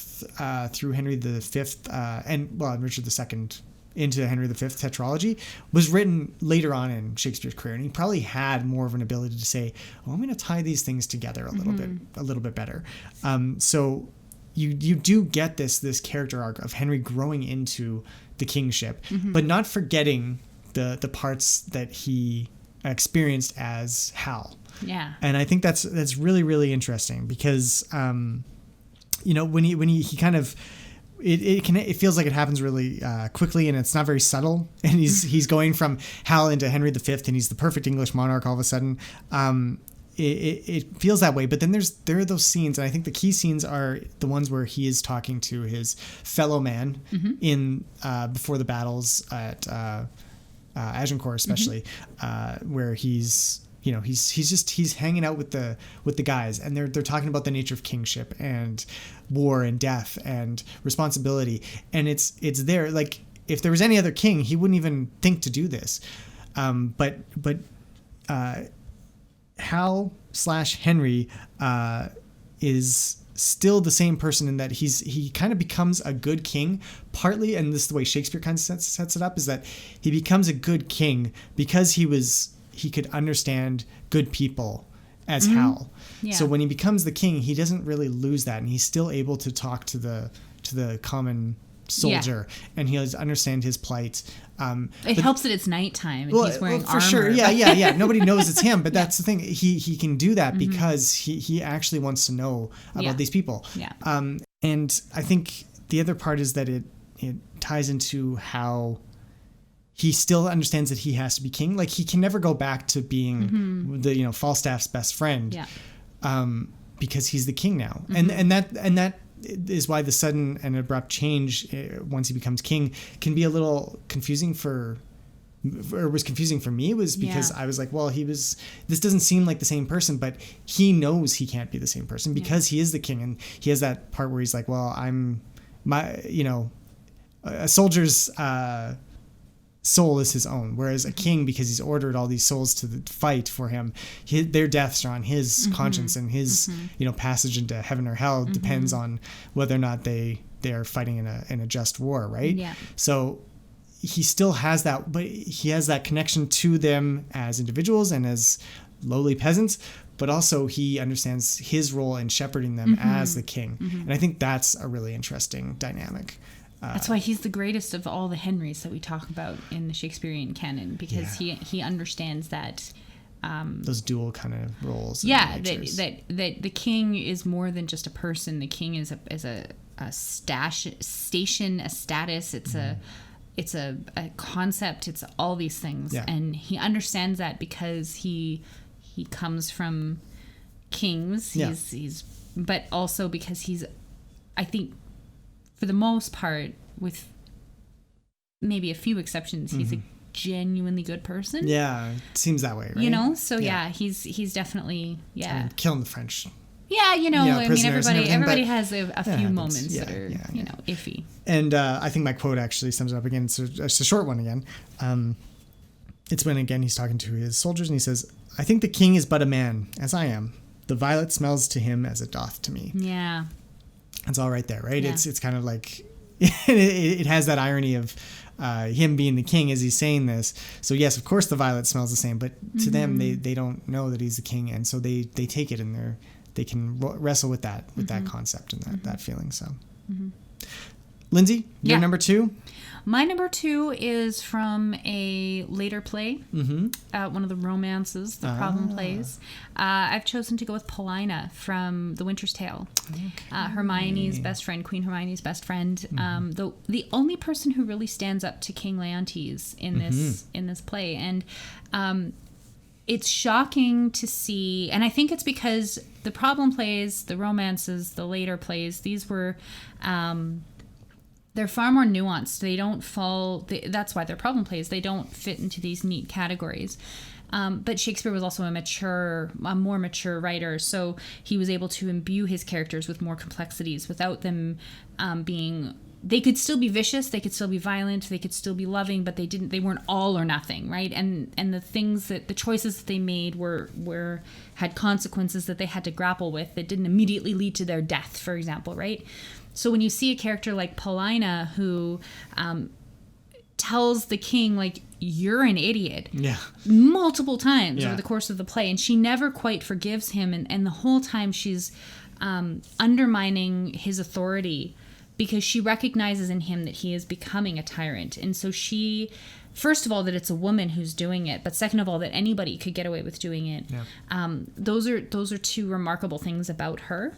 through Henry V and Richard II into Henry V tetralogy was written later on in Shakespeare's career, and he probably had more of an ability to say, I'm going to tie these things together a little bit better. So you do get this character arc of Henry growing into the kingship, but not forgetting the parts that he experienced as Hal. Yeah. And I think that's really, really interesting, because when he kind of it feels like it happens really quickly, and it's not very subtle, and he's going from Hal into Henry V, and he's the perfect English monarch all of a sudden. It feels that way, but then there are those scenes, and I think the key scenes are the ones where he is talking to his fellow man in before the battles at Agincourt, especially, where he's hanging out with the guys, and they're talking about the nature of kingship and war and death and responsibility, and it's there. Like, if there was any other king, he wouldn't even think to do this, but Hal/Henry is still the same person in that he kind of becomes a good king, partly, and this is the way Shakespeare kind of sets it up, is that he becomes a good king because he could understand good people as Hal. Yeah. So when he becomes the king, he doesn't really lose that, and he's still able to talk to the common soldier, and he understand his plight. It helps that it's nighttime and he's wearing armor. For sure, yeah. Nobody knows it's him, but that's the thing. He can do that because he actually wants to know about these people. Yeah. And I think the other part is that it ties into how he still understands that he has to be king. Like, he can never go back to being the Falstaff's best friend, because he's the king now, and that is why the sudden and abrupt change once he becomes king can be a little confusing was confusing for me, was because I was like, well, this doesn't seem like the same person, but he knows he can't be the same person because he is the king, and he has that part where he's like, well, a soldier's soul is his own, whereas a king, because he's ordered all these souls to fight for him, their deaths are on his conscience, and his passage into heaven or hell depends on whether or not they are fighting in a just war, right? Yeah. So he still has that, but he has that connection to them as individuals and as lowly peasants, but also he understands his role in shepherding them as the king, and I think that's a really interesting dynamic. That's why he's the greatest of all the Henrys that we talk about in the Shakespearean canon, because he understands that those dual kind of roles. Yeah, that the king is more than just a person. The king is a station, a status. It's a concept. It's all these things, and he understands that because he comes from kings. But also because I think, for the most part, with maybe a few exceptions, he's a genuinely good person. Yeah, it seems that way, right? So he's definitely killing the French. Yeah, I mean, everybody has a few moments that are iffy. And I think my quote actually sums it up again. So it's a short one again. It's when again he's talking to his soldiers, and he says, "I think the king is but a man, as I am. The violet smells to him as it doth to me." Yeah. It's all right there, right? Yeah. It's kind of like it has that irony of him being the king as he's saying this. So yes, of course the violet smells the same, but to them they don't know that he's the king, and so they take it and they can wrestle with that that concept and that feeling. So, Lindsay, your number 2. My number 2 is from a later play, one of the romances, the problem plays. I've chosen to go with Paulina from The Winter's Tale. Okay. Hermione's best friend, Queen Hermione's best friend. The only person who really stands up to King Leontes in this play, and it's shocking to see, and I think it's because the problem plays, the romances, the later plays, these were. They're far more nuanced. They don't fall... that's why they're problem plays. They don't fit into these neat categories. But Shakespeare was also a more mature writer, so he was able to imbue his characters with more complexities without them being... They could still be vicious, they could still be violent, they could still be loving, but they weren't all or nothing, right? And the choices that they made had consequences that they had to grapple with that didn't immediately lead to their death, for example, right? So when you see a character like Paulina who tells the king, like, you're an idiot, multiple times over the course of the play, and she never quite forgives him, and the whole time she's undermining his authority because she recognizes in him that he is becoming a tyrant. And so she, first of all, that it's a woman who's doing it, but second of all, that anybody could get away with doing it. Those are two remarkable things about her.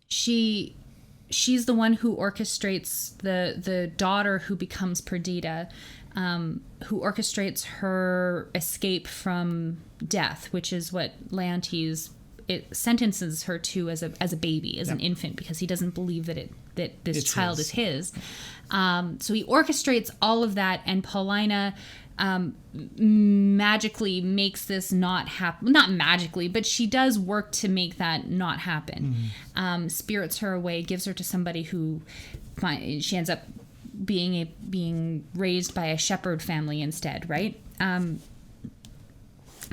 She's the one who orchestrates the daughter who becomes Perdita, who orchestrates her escape from death, which is what Leontes sentences her to as a baby, as an infant, because he doesn't believe that this child is his. So he orchestrates all of that, and Paulina magically makes this not happen. Not magically, but she does work to make that not happen. Spirits her away, gives her to somebody who she ends up being raised by a shepherd family instead, right?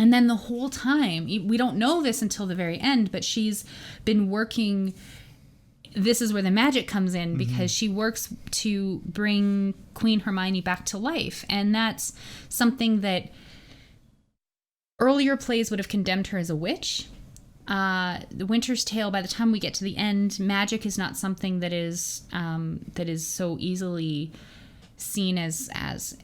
And then the whole time, we don't know this until the very end, but she's been working. This is where the magic comes in, because she works to bring Queen Hermione back to life. And that's something that earlier plays would have condemned her as a witch. The Winter's Tale, by the time we get to the end, magic is not something that is so easily seen as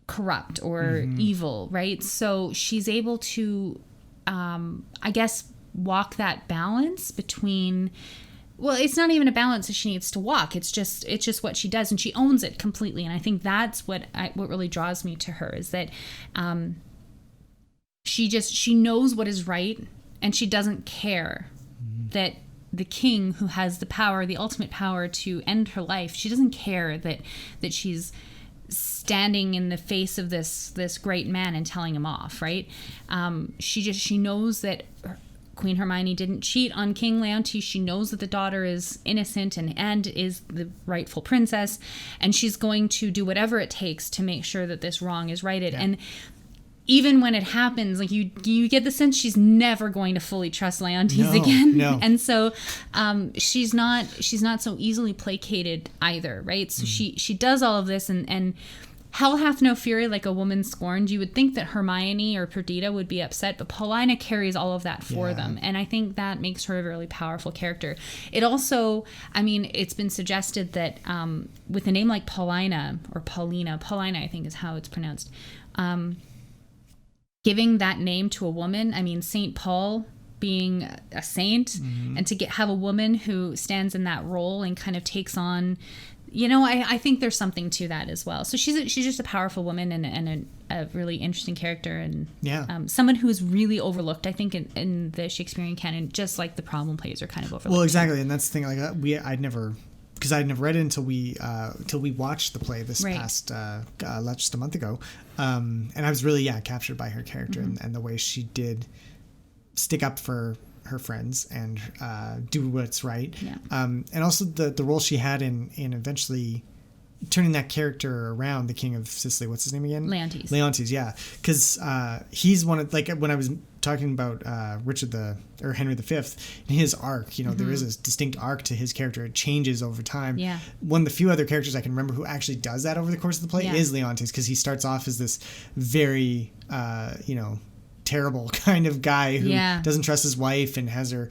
corrupt or evil, right? So she's able to, I guess, walk that balance between... Well, it's not even a balance that she needs to walk. It's just what she does, and she owns it completely. And I think that's what really draws me to her, is that she knows what is right, and she doesn't care that the king, who has the power, the ultimate power to end her life, she doesn't care that she's standing in the face of this great man and telling him off, right? She knows that Queen Hermione didn't cheat on King Leontes. She knows that the daughter is innocent and is the rightful princess, and she's going to do whatever it takes to make sure that this wrong is righted. And even when it happens, like you get the sense she's never going to fully trust Leontes again. And so she's not so easily placated either, right? So she does all of this, and hell hath no fury like a woman scorned. You would think that Hermione or Perdita would be upset, but Paulina carries all of that for them. And I think that makes her a really powerful character. It also, I mean, it's been suggested that with a name like Paulina, or Paulina I think is how it's pronounced, giving that name to a woman, I mean, St. Paul being a saint, and to have a woman who stands in that role and kind of takes on, I think there's something to that as well. So she's just a powerful woman and a really interesting character, and someone who is really overlooked, I think, in the Shakespearean canon, just like the problem plays are kind of overlooked. Well, exactly, and that's the thing. Like I'd never read it until we watched the play this past just a month ago, and I was really captured by her character and the way she did stick up for her friends and do what's right, and also the role she had in eventually turning that character around, the King of Sicily. What's his name again? Leontes, yeah. Because he's one of, like, when I was talking about Henry V, in his arc, you know, there is a distinct arc to his character. It changes over time. Yeah. One of the few other characters I can remember who actually does that over the course of the play is Leontes, because he starts off as this very, terrible kind of guy who doesn't trust his wife and has her,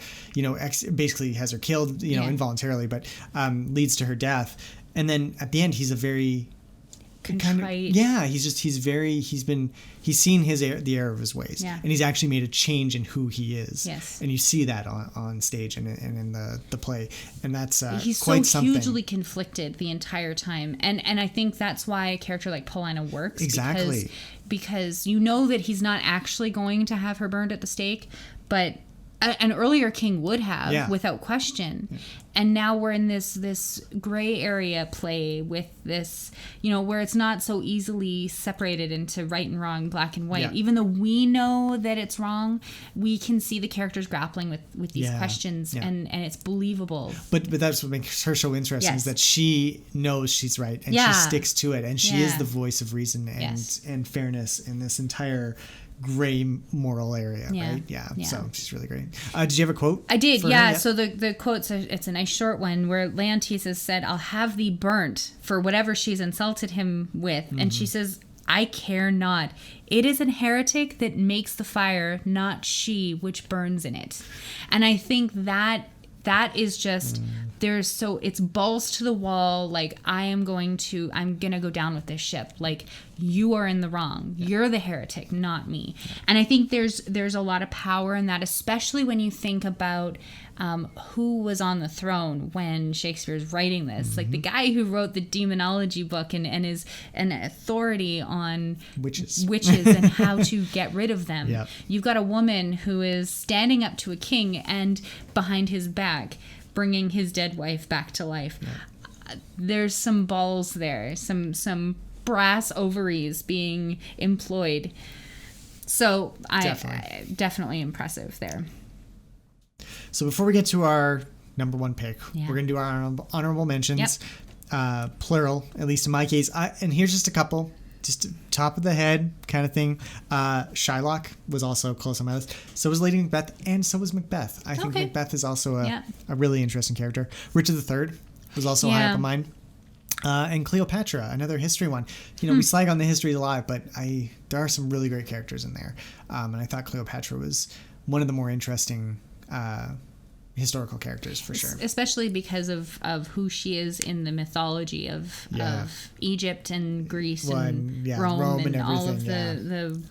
basically has her killed, involuntarily, but leads to her death. And then at the end, he's a very contrite. He's seen the error of his ways, and he's actually made a change in who he is. Yes. And you see that on stage and in the play, and that's he's quite so something. Hugely conflicted the entire time, and I think that's why a character like Paulina works. Exactly. Because you know that he's not actually going to have her burned at the stake, but an earlier king would have, without question. And now we're in this gray area play with this, where it's not so easily separated into right and wrong, black and white. Even though we know that it's wrong, we can see the characters grappling with these questions, and it's believable. But that's what makes her so interesting, is that she knows she's right, and she sticks to it, and she is the voice of reason and fairness in this entire gray moral area, right? Yeah. So she's really great. Did you have a quote? I did, yeah. So the quote's it's a nice short one where Leontes said, "I'll have thee burnt for whatever she's insulted him with," and she says, "I care not. It is an heretic that makes the fire, not she which burns in it." And I think that is just it's balls to the wall. Like, I'm gonna go down with this ship. Like, you are in the wrong. You're the heretic, not me. And I think there's a lot of power in that, especially when you think about who was on the throne when Shakespeare's writing this. Like, the guy who wrote the demonology book and is an authority on witches and how to get rid of them. Yep. You've got a woman who is standing up to a king and behind his back bringing his dead wife back to life. There's some balls there, some brass ovaries being employed. So definitely impressive there. So before we get to our number one pick, we're going to do our honorable mentions, plural, at least in my case. And here's just a couple, just top of the head kind of thing. Shylock was also close on my list. So was Lady Macbeth, and so was Macbeth. I think Macbeth is also a really interesting character. Richard III was also high up on mine. And Cleopatra, another history one. We slag on the history a lot, but there are some really great characters in there. And I thought Cleopatra was one of the more interesting historical characters, for sure. Especially because of who she is in the mythology of Egypt and Greece and Rome and all of the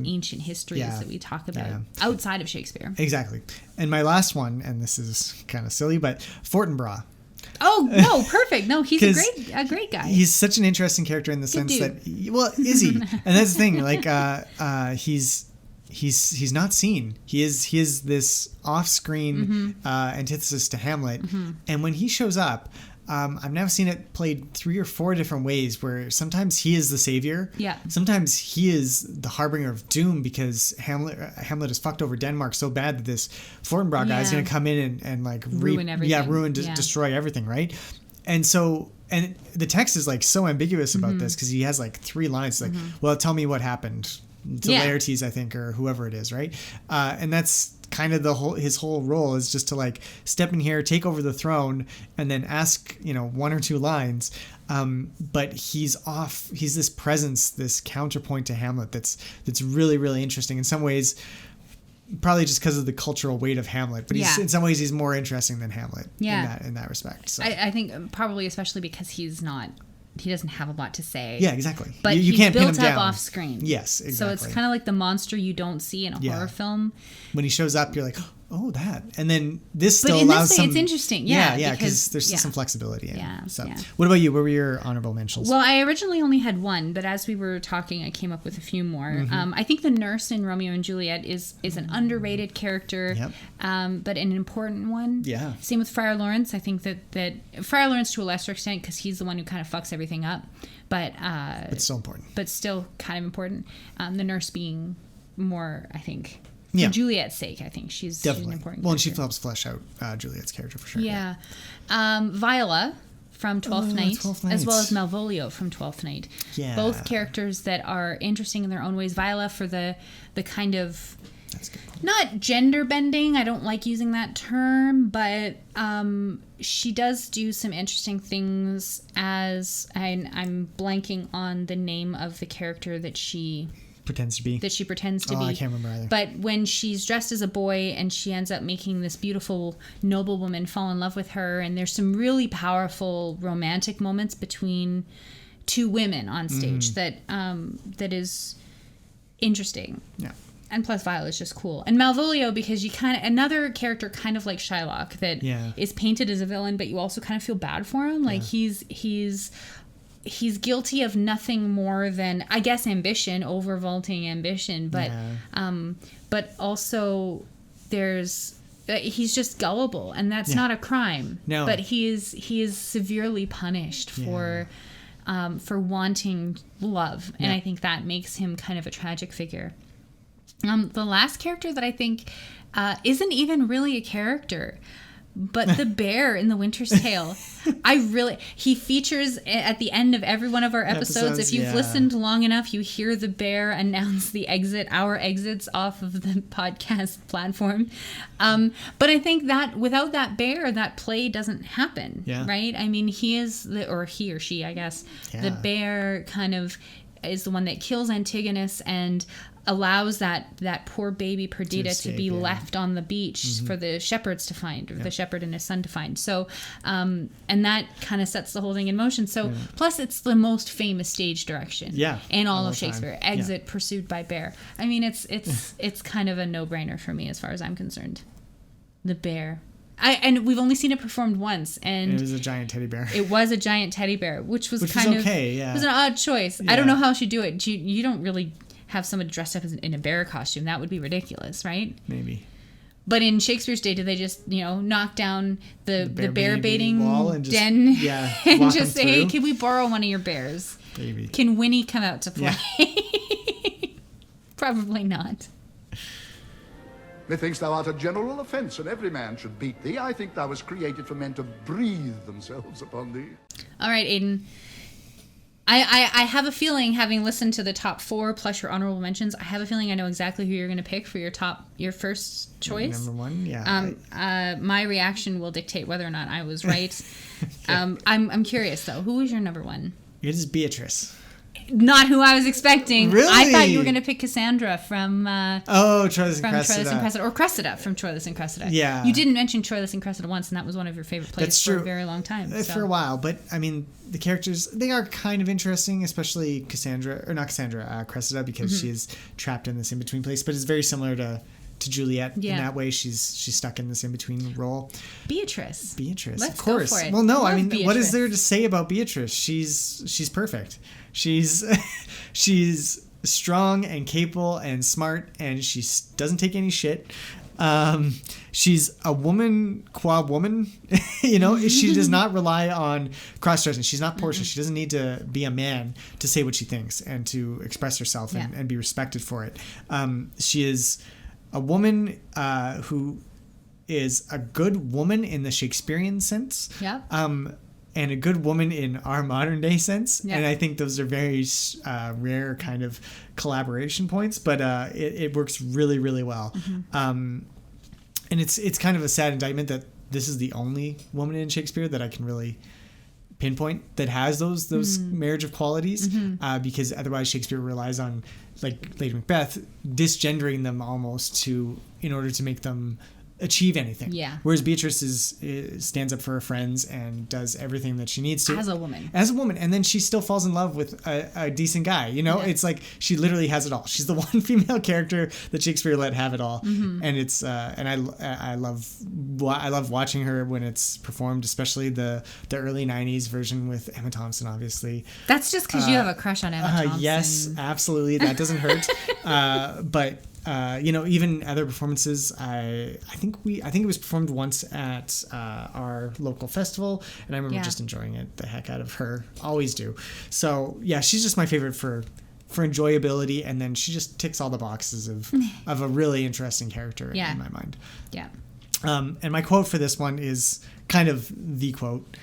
ancient histories that we talk about outside of Shakespeare. Exactly. And my last one, and this is kind of silly, but Fortinbras. Oh, no, perfect. No, he's a great guy. He's such an interesting character in the sense that, is he? And that's the thing, like, he's not seen. He is this off-screen antithesis to Hamlet. And when he shows up, I've now seen it played 3 or 4 different ways, where sometimes he is the savior. Yeah. Sometimes he is the harbinger of doom, because Hamlet has fucked over Denmark so bad that this Fortinbras guy is going to come in and like ruin everything. Destroy everything, right? And so, and the text is like so ambiguous about this, because he has like 3 lines like, well, tell me what happened to Laertes, I think, or whoever it is, right? And that's kind of his whole role, is just to like step in here, take over the throne, and then ask 1 or 2 lines. But he's this presence, this counterpoint to Hamlet that's really, really interesting in some ways, probably just because of the cultural weight of Hamlet, but in some ways he's more interesting than Hamlet in that respect. So I think probably especially because he doesn't have a lot to say. Yeah, exactly. But you can't built pin him up down off screen. Yes, exactly. So it's kind of like the monster you don't see in a horror film. When he shows up, you're like, oh, that. And then this still allows some... But in this way, it's interesting. Yeah, because there's some flexibility in it. So what about you? What were your honorable mentions? Well, I originally only had 1, but as we were talking, I came up with a few more. I think the nurse in Romeo and Juliet is an underrated character, but an important one. Yeah. Same with Friar Lawrence. I think that Friar Lawrence to a lesser extent, because he's the one who kind of fucks everything up. But still important. But still kind of important. The nurse being more, I think... For Juliet's sake, I think she's an important character. Well, and she helps flesh out Juliet's character, for sure. Yeah. Viola from Twelfth Night, 12th as well Night. as Malvolio from Twelfth Night. Yeah. Both characters that are interesting in their own ways. Viola for the kind of, That's good. not gender bending, I don't like using that term, but she does do some interesting things as, I'm blanking on the name of the character that she Pretends to be. be. I can't remember either. But when she's dressed as a boy and she ends up making this beautiful noblewoman fall in love with her, and there's some really powerful romantic moments between two women on stage that is interesting. Yeah. And plus Viola's just cool. And Malvolio, because you another character kind of like Shylock that is painted as a villain, but you also kind of feel bad for him. Like he's guilty of nothing more than, I guess, ambition, overvaulting ambition, but also he's just gullible, and that's not a crime. No. But he is severely punished for wanting love, and I think that makes him kind of a tragic figure. The last character that I think isn't even really a character, but the bear in The Winter's Tale. He features at the end of every one of our episodes. If you've listened long enough, you hear the bear announce our exits off of the podcast platform. But I think that without that bear, that play doesn't happen, right? I mean, he or she, I guess. Yeah. The bear kind of is the one that kills Antigonus and allows that poor baby Perdita to be left on the beach for the shepherds to find, or the shepherd and his son to find. So, and that kind of sets the whole thing in motion. So, plus it's the most famous stage direction in all of Shakespeare. Exit pursued by bear. I mean, it's kind of a no-brainer for me as far as I'm concerned. The bear. And we've only seen it performed once, and it was a giant teddy bear. It was a giant teddy bear, which was okay, it was an odd choice. I don't know how she'd do it. You don't really have somebody dressed up in a bear costume. That would be ridiculous, right? Maybe. But in Shakespeare's day, did they just, knock down the bear baiting wall and den and just say, hey, can we borrow one of your bears? Maybe. Can Winnie come out to play? Yeah. Probably not. Methinks thou art a general offence, and every man should beat thee. I think thou was created for men to breathe themselves upon thee. All right, Aiden. I have a feeling, having listened to the top 4 plus your honorable mentions, I have a feeling I know exactly who you're going to pick for your first choice. Number 1, yeah. My reaction will dictate whether or not I was right. I'm curious though. Who was your number 1? It is Beatrice. Not who I was expecting. Really? I thought you were going to pick Cassandra from Troilus and Cressida. Or Cressida from Troilus and Cressida. Yeah. You didn't mention Troilus and Cressida once, and that was one of your favorite plays That's for true. a very long time. For a while, but I mean, the characters, they are kind of interesting, especially Cressida, because she's trapped in this in-between place, but it's very similar to Juliet in that way. She's stuck in this in-between role. Beatrice. Let's of course. Go for it. Well, no, Beatrice. What is there to say about Beatrice? She's perfect. She's strong and capable and smart, and she doesn't take any shit. She's a woman qua woman. She does not rely on cross-dressing. She's not Portia. She doesn't need to be a man to say what she thinks and to express herself and be respected for it. She is a woman who is a good woman in the Shakespearean sense. Yeah. And a good woman in our modern day sense. Yeah. And I think those are very rare kind of collaboration points, but it works really, really well. And it's kind of a sad indictment that this is the only woman in Shakespeare that I can really pinpoint that has those marriage of qualities, because otherwise Shakespeare relies on, like Lady Macbeth, disgendering them almost in order to make them achieve anything. Yeah. Whereas Beatrice stands up for her friends and does everything that she needs to. As a woman. And then she still falls in love with a decent guy. It's like she literally has it all. She's the one female character that Shakespeare let have it all. And it's and I love watching her when it's performed, especially the early 90s version with Emma Thompson, obviously. That's just because you have a crush on Emma Thompson. Yes, absolutely. That doesn't hurt. But even other performances, I think it was performed once at our local festival, and I remember just enjoying it the heck out of her. Always do. So yeah, she's just my favorite for enjoyability, and then she just ticks all the boxes of a really interesting character in my mind. Yeah. And my quote for this one is kind of the quote.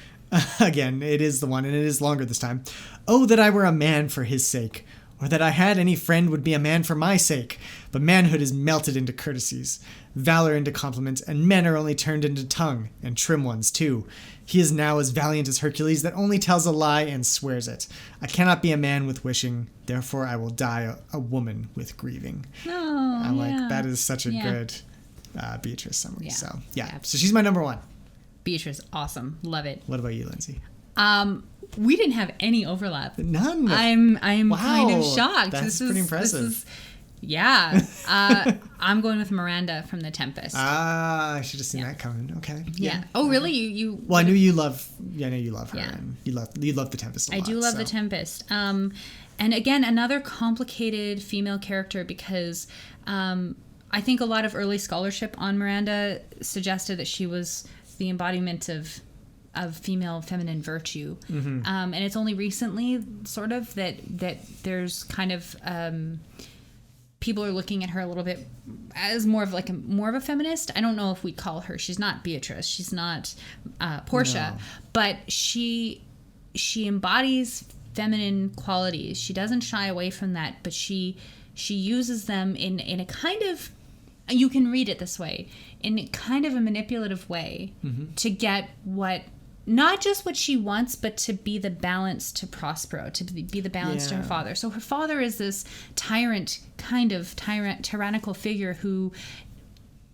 Again, it is the one, and it is longer this time. Oh, that I were a man for his sake, or that I had any friend would be a man for my sake. But manhood is melted into courtesies, valor into compliments, and men are only turned into tongue, and trim ones too. He is now as valiant as Hercules that only tells a lie and swears it. I cannot be a man with wishing, therefore I will die a woman with grieving. Oh, I'm like, that is such a good Beatrice summary. So so she's my number one. Beatrice, awesome, love it. What about you, Lindsay? We didn't have any overlap. None. I'm wow, kind of shocked. That's pretty impressive. I'm going with Miranda from The Tempest. I should have seen that coming. Okay. Yeah. Oh, really? You? Well, I knew you love. Yeah, I know you love her. Yeah. And you love The Tempest a lot. I do love The Tempest. And again, another complicated female character because I think a lot of early scholarship on Miranda suggested that she was the embodiment of female feminine virtue. Mm-hmm. And it's only recently sort of that there's kind of people are looking at her a little bit as more of a feminist. I don't know if we'd call her. She's not Beatrice. She's not Portia, but she embodies feminine qualities. She doesn't shy away from that, but she uses them in a kind of, you can read it this way, in kind of a manipulative way to get not just what she wants, but to be the balance to Prospero, to be the balance to her father. So her father is this tyrannical figure who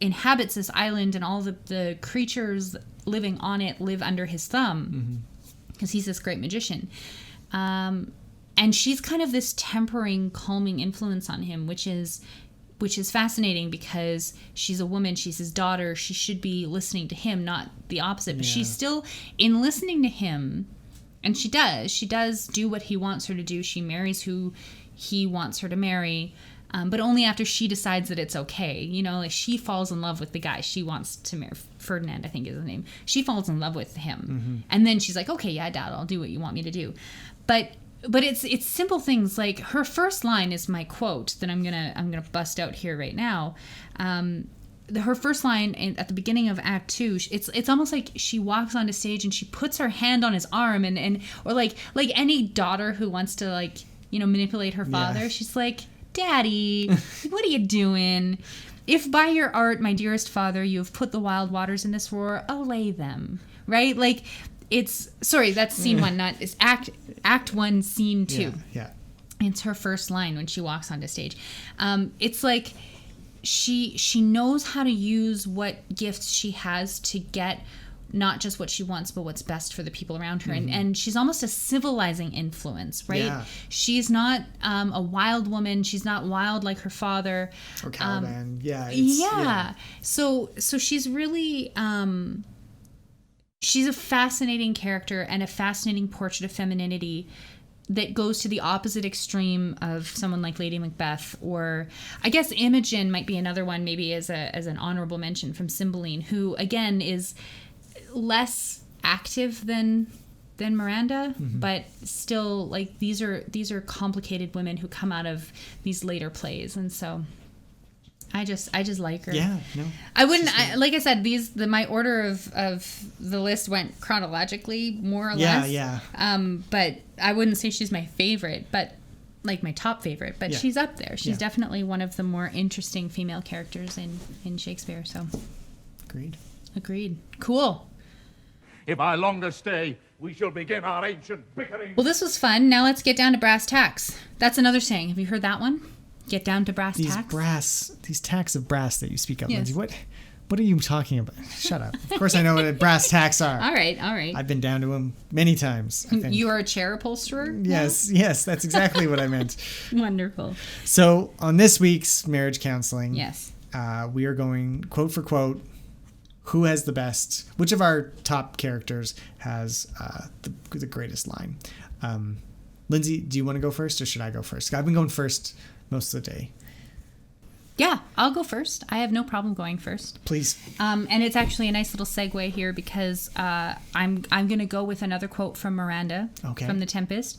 inhabits this island, and all the creatures living on it live under his thumb because he's this great magician. And she's kind of this tempering, calming influence on him, which is fascinating because she's a woman, she's his daughter, she should be listening to him, not the opposite. But she's still, in listening to him, and she does do what he wants her to do. She marries who he wants her to marry, but only after she decides that it's okay. You know, like she falls in love with the guy she wants to marry. Ferdinand, I think is his name. She falls in love with him. And then she's like, okay, yeah, Dad, I'll do what you want me to do. But it's simple things like her first line is my quote that I'm gonna bust out here right now. Her first line at the beginning of Act 2, it's almost like she walks onto stage and she puts her hand on his arm or like any daughter who wants to manipulate her father. She's like, Daddy, what are you doing? If by your art, my dearest father, you have put the wild waters in this roar, allay them. Right? Like. That's scene 1, it's act 1, scene 2. Yeah. It's her first line when she walks onto stage. It's like she knows how to use what gifts she has to get not just what she wants, but what's best for the people around her. And she's almost a civilizing influence, right? Yeah. She's not a wild woman. She's not wild like her father. Or Caliban. So she's really... she's a fascinating character and a fascinating portrait of femininity that goes to the opposite extreme of someone like Lady Macbeth, or I guess Imogen might be another one, maybe as an honorable mention from Cymbeline, who again is less active than Miranda, but still like these are complicated women who come out of these later plays, and so. I just like her. Yeah, no. I wouldn't. Like I said, my order of the list went chronologically, more or less. Yeah. But I wouldn't say she's my favorite, but like my top favorite. But she's up there. She's definitely one of the more interesting female characters in Shakespeare. So, agreed. Cool. If I longer stay, we shall begin our ancient bickering. Well, this was fun. Now let's get down to brass tacks. That's another saying. Have you heard that one? Get down to brass tacks. These tacks of brass that you speak of, Lindsay. What are you talking about? Shut up. Of course I know what brass tacks are. All right. I've been down to them many times. I think. You are a chair upholsterer? Yes, that's exactly what I meant. Wonderful. So on this week's marriage counseling, we are going quote for quote, who has the best, which of our top characters has the greatest line. Lindsay, do you want to go first or should I go first? I've been going first most of the day. Yeah, I'll go first. I have no problem going first. Please. And it's actually a nice little segue here because I'm going to go with another quote from Miranda from The Tempest.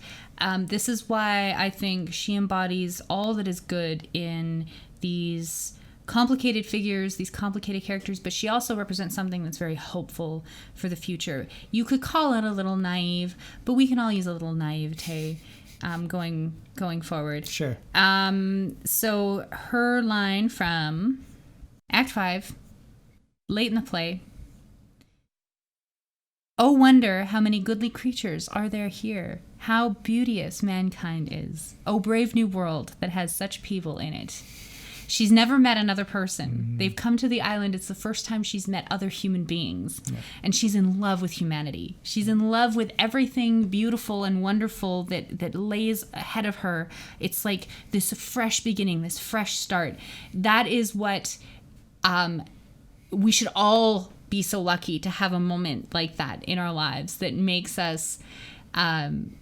This is why I think she embodies all that is good in these complicated figures, these complicated characters, but she also represents something that's very hopeful for the future. You could call it a little naive, but we can all use a little naivete going forward. Sure. So her line from Act 5, late in the play: "Oh, wonder how many goodly creatures are there here. How beauteous mankind is. Oh, brave new world that has such people in it." She's never met another person. They've come to the island. It's the first time she's met other human beings. Yeah. And she's in love with humanity. She's in love with everything beautiful and wonderful that lays ahead of her. It's like this fresh beginning, this fresh start. That is what we should all be so lucky to have a moment like that in our lives that makes us want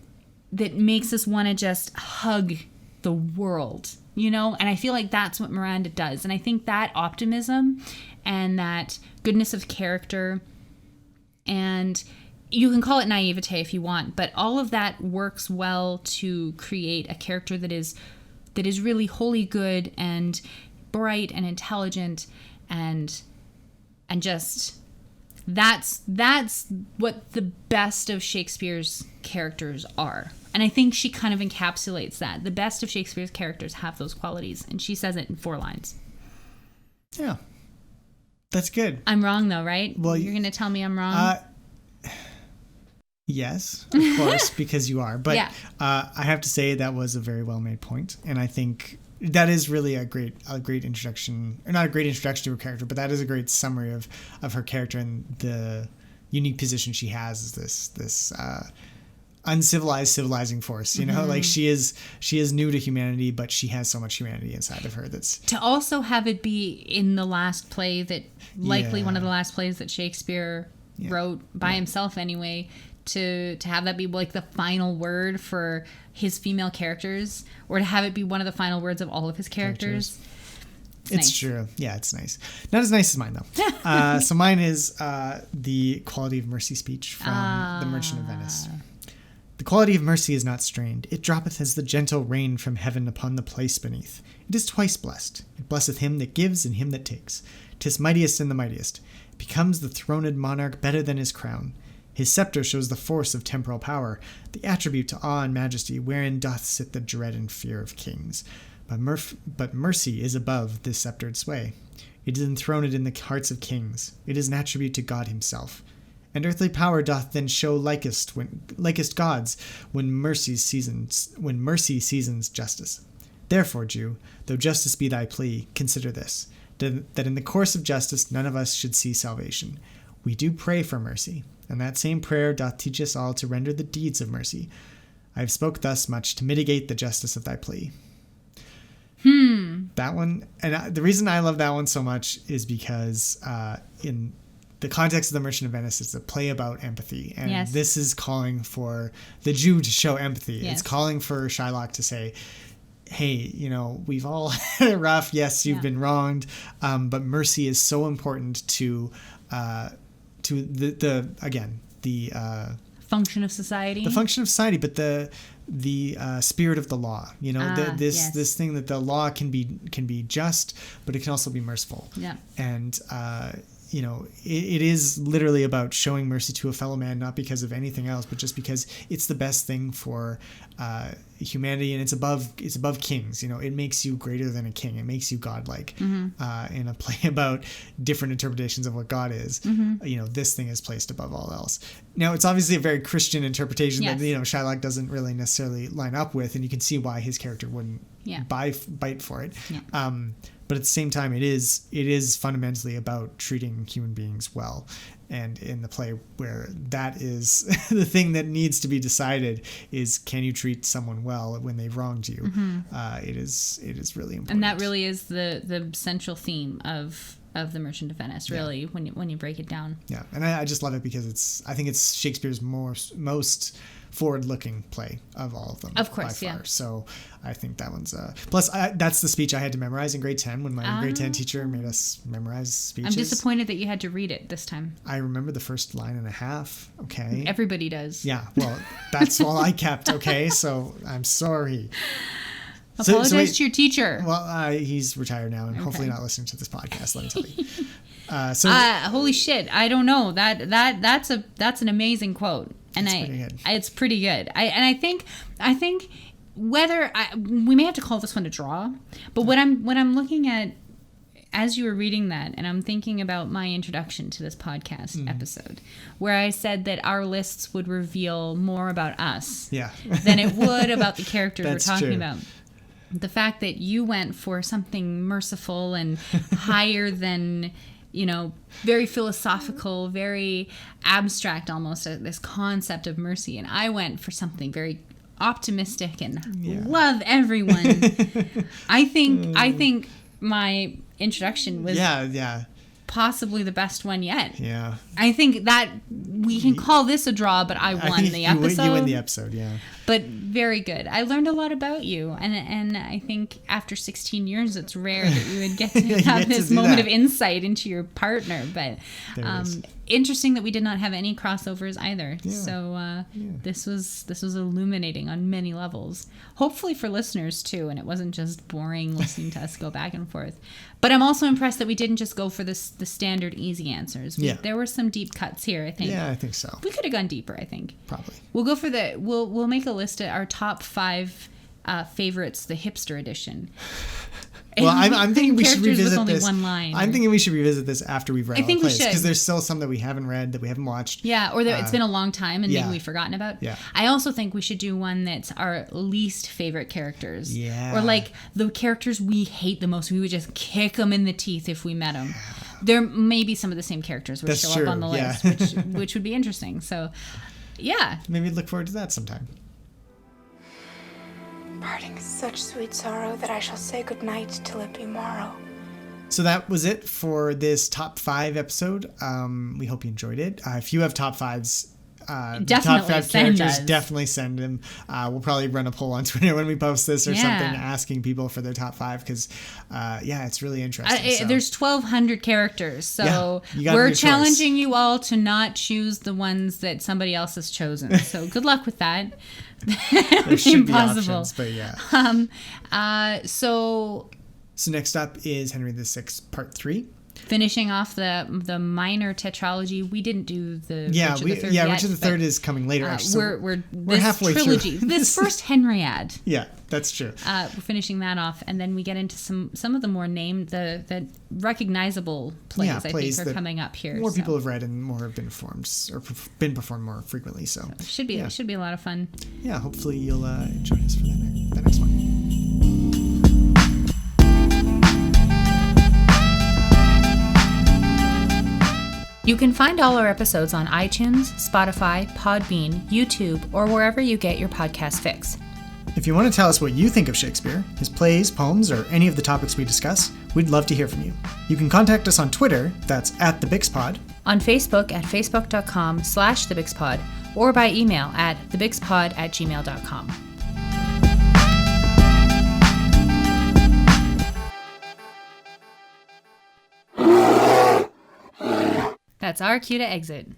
to just hug the world. And I feel like that's what Miranda does. And I think that optimism and that goodness of character, and you can call it naivete if you want, but all of that works well to create a character that is really wholly good and bright and intelligent, and just that's what the best of Shakespeare's characters are. And I think she kind of encapsulates that. The best of Shakespeare's characters have those qualities, and she says it in 4 lines. Yeah. That's good. I'm wrong, though, right? Well, you're going to tell me I'm wrong? Yes, of course, because you are. But yeah. I have to say that was a very well-made point, and I think that is really a great introduction, or not a great introduction to her character, but that is a great summary of her character and the unique position she has as this uncivilized civilizing force. Like she is new to humanity, but she has so much humanity inside of her. That's to also have it be in the last play that likely one of the last plays that Shakespeare wrote by himself anyway. To have that be like the final word for his female characters, or to have it be one of the final words of all of his characters. It's nice. True. Yeah, it's nice. Not as nice as mine, though. So mine is the quality of mercy speech from The Merchant of Venice. The quality of mercy is not strained. It droppeth as the gentle rain from heaven upon the place beneath. It is twice blessed. It blesseth him that gives and him that takes. 'Tis mightiest in the mightiest. It becomes the throned monarch better than his crown. His scepter shows the force of temporal power, the attribute to awe and majesty, wherein doth sit the dread and fear of kings. But mercy is above this sceptred sway. It is enthroned in the hearts of kings. It is an attribute to God himself. And earthly power doth then show likest gods when mercy seasons justice. Therefore, Jew, though justice be thy plea, consider this, that in the course of justice none of us should see salvation. We do pray for mercy, and that same prayer doth teach us all to render the deeds of mercy. I have spoke thus much to mitigate the justice of thy plea. That one, and the reason I love that one so much is because in the context of The Merchant of Venice, it's a play about empathy, and this is calling for the Jew to show empathy. It's calling for Shylock to say, hey, we've all had it rough. Yes, you've been wronged, but mercy is so important to the function of society. The function of society, but the spirit of the law. This thing that the law can be just, but it can also be merciful. Yeah. And it is literally about showing mercy to a fellow man, not because of anything else, but just because it's the best thing for humanity, and it's above kings. It makes you greater than a king. It makes you godlike. In a play about different interpretations of what God is, this thing is placed above all else. Now, it's obviously a very Christian interpretation that Shylock doesn't really necessarily line up with, and you can see why his character wouldn't bite for it. Yeah. But at the same time, it is fundamentally about treating human beings well. And in the play where that is the thing that needs to be decided is, can you treat someone well when they've wronged you? It is really important. And that really is the central theme of The Merchant of Venice, really, when you break it down. Yeah, and I just love it because I think it's Shakespeare's most forward-looking play of all of them. Of course, by far. So I think that one's plus that's the speech I had to memorize in grade 10 when my grade 10 teacher made us memorize speeches. I'm disappointed that you had to read it this time. I remember the first line and a half. Okay. Everybody does. Yeah. Well, that's all I kept. Okay. So I'm sorry. Apologize to your teacher. Well, he's retired now and hopefully not listening to this podcast. Let me tell you. Holy shit! I don't know that's an amazing quote, and it's pretty good. I think whether we may have to call this one a draw, but what I'm looking at as you were reading that, and I'm thinking about my introduction to this podcast episode, where I said that our lists would reveal more about us than it would about the characters we're talking about. The fact that you went for something merciful and higher than, very philosophical, very abstract almost, this concept of mercy. And I went for something very optimistic and love everyone. I think my introduction was possibly the best one yet. Yeah. I think that we can call this a draw, but I won the episode. You win the episode, yeah. But very good. I learned a lot about you, and I think after 16 years, it's rare that you would get to have this moment of insight into your partner. But interesting that we did not have any crossovers either. Yeah. So this was illuminating on many levels. Hopefully for listeners too, and it wasn't just boring listening to us go back and forth. But I'm also impressed that we didn't just go for the standard easy answers. There were some deep cuts here, I think. Yeah, I think so. We could have gone deeper, I think. Probably. We'll go for we'll make a list of our top 5 favorites, the hipster edition. Well, I'm thinking we should revisit only this. One line. I'm thinking we should revisit this after we've read all the plays, we should, because there's still some that we haven't read, that we haven't watched. Yeah, or it's been a long time and maybe we've forgotten about. Yeah. I also think we should do one that's our least favorite characters. Yeah. Or like the characters we hate the most. We would just kick them in the teeth if we met them. There may be some of the same characters would show up on the list, which would be interesting. So, yeah. Maybe look forward to that sometime. Parting is such sweet sorrow that I shall say good night till it be morrow. So that was it for this top 5 episode. We hope you enjoyed it. If you have top 5s, top 5 characters, definitely send them. We'll probably run a poll on Twitter when we post this or something, asking people for their top 5, because it's really interesting. There's 1,200 characters, so we're challenging you all to not choose the ones that somebody else has chosen. So good luck with that. There should be options, but So next up is Henry VI Part 3. Finishing off the minor tetralogy. We didn't do the Richard III yet, Richard III is coming later. We're halfway trilogy. through this first Henriade. Yeah, that's true. We're finishing that off, and then we get into some of the more named, the recognizable plays. I think are coming up here. More people have read and more have been performed more frequently. So it should be a lot of fun. Yeah, hopefully you'll join us for the next one. You can find all our episodes on iTunes, Spotify, Podbean, YouTube, or wherever you get your podcast fix. If you want to tell us what you think of Shakespeare, his plays, poems, or any of the topics we discuss, we'd love to hear from you. You can contact us on Twitter, that's @TheBixPod, on Facebook at facebook.com/TheBixPod, or by email at thebixpod@gmail.com. That's our cue to exit.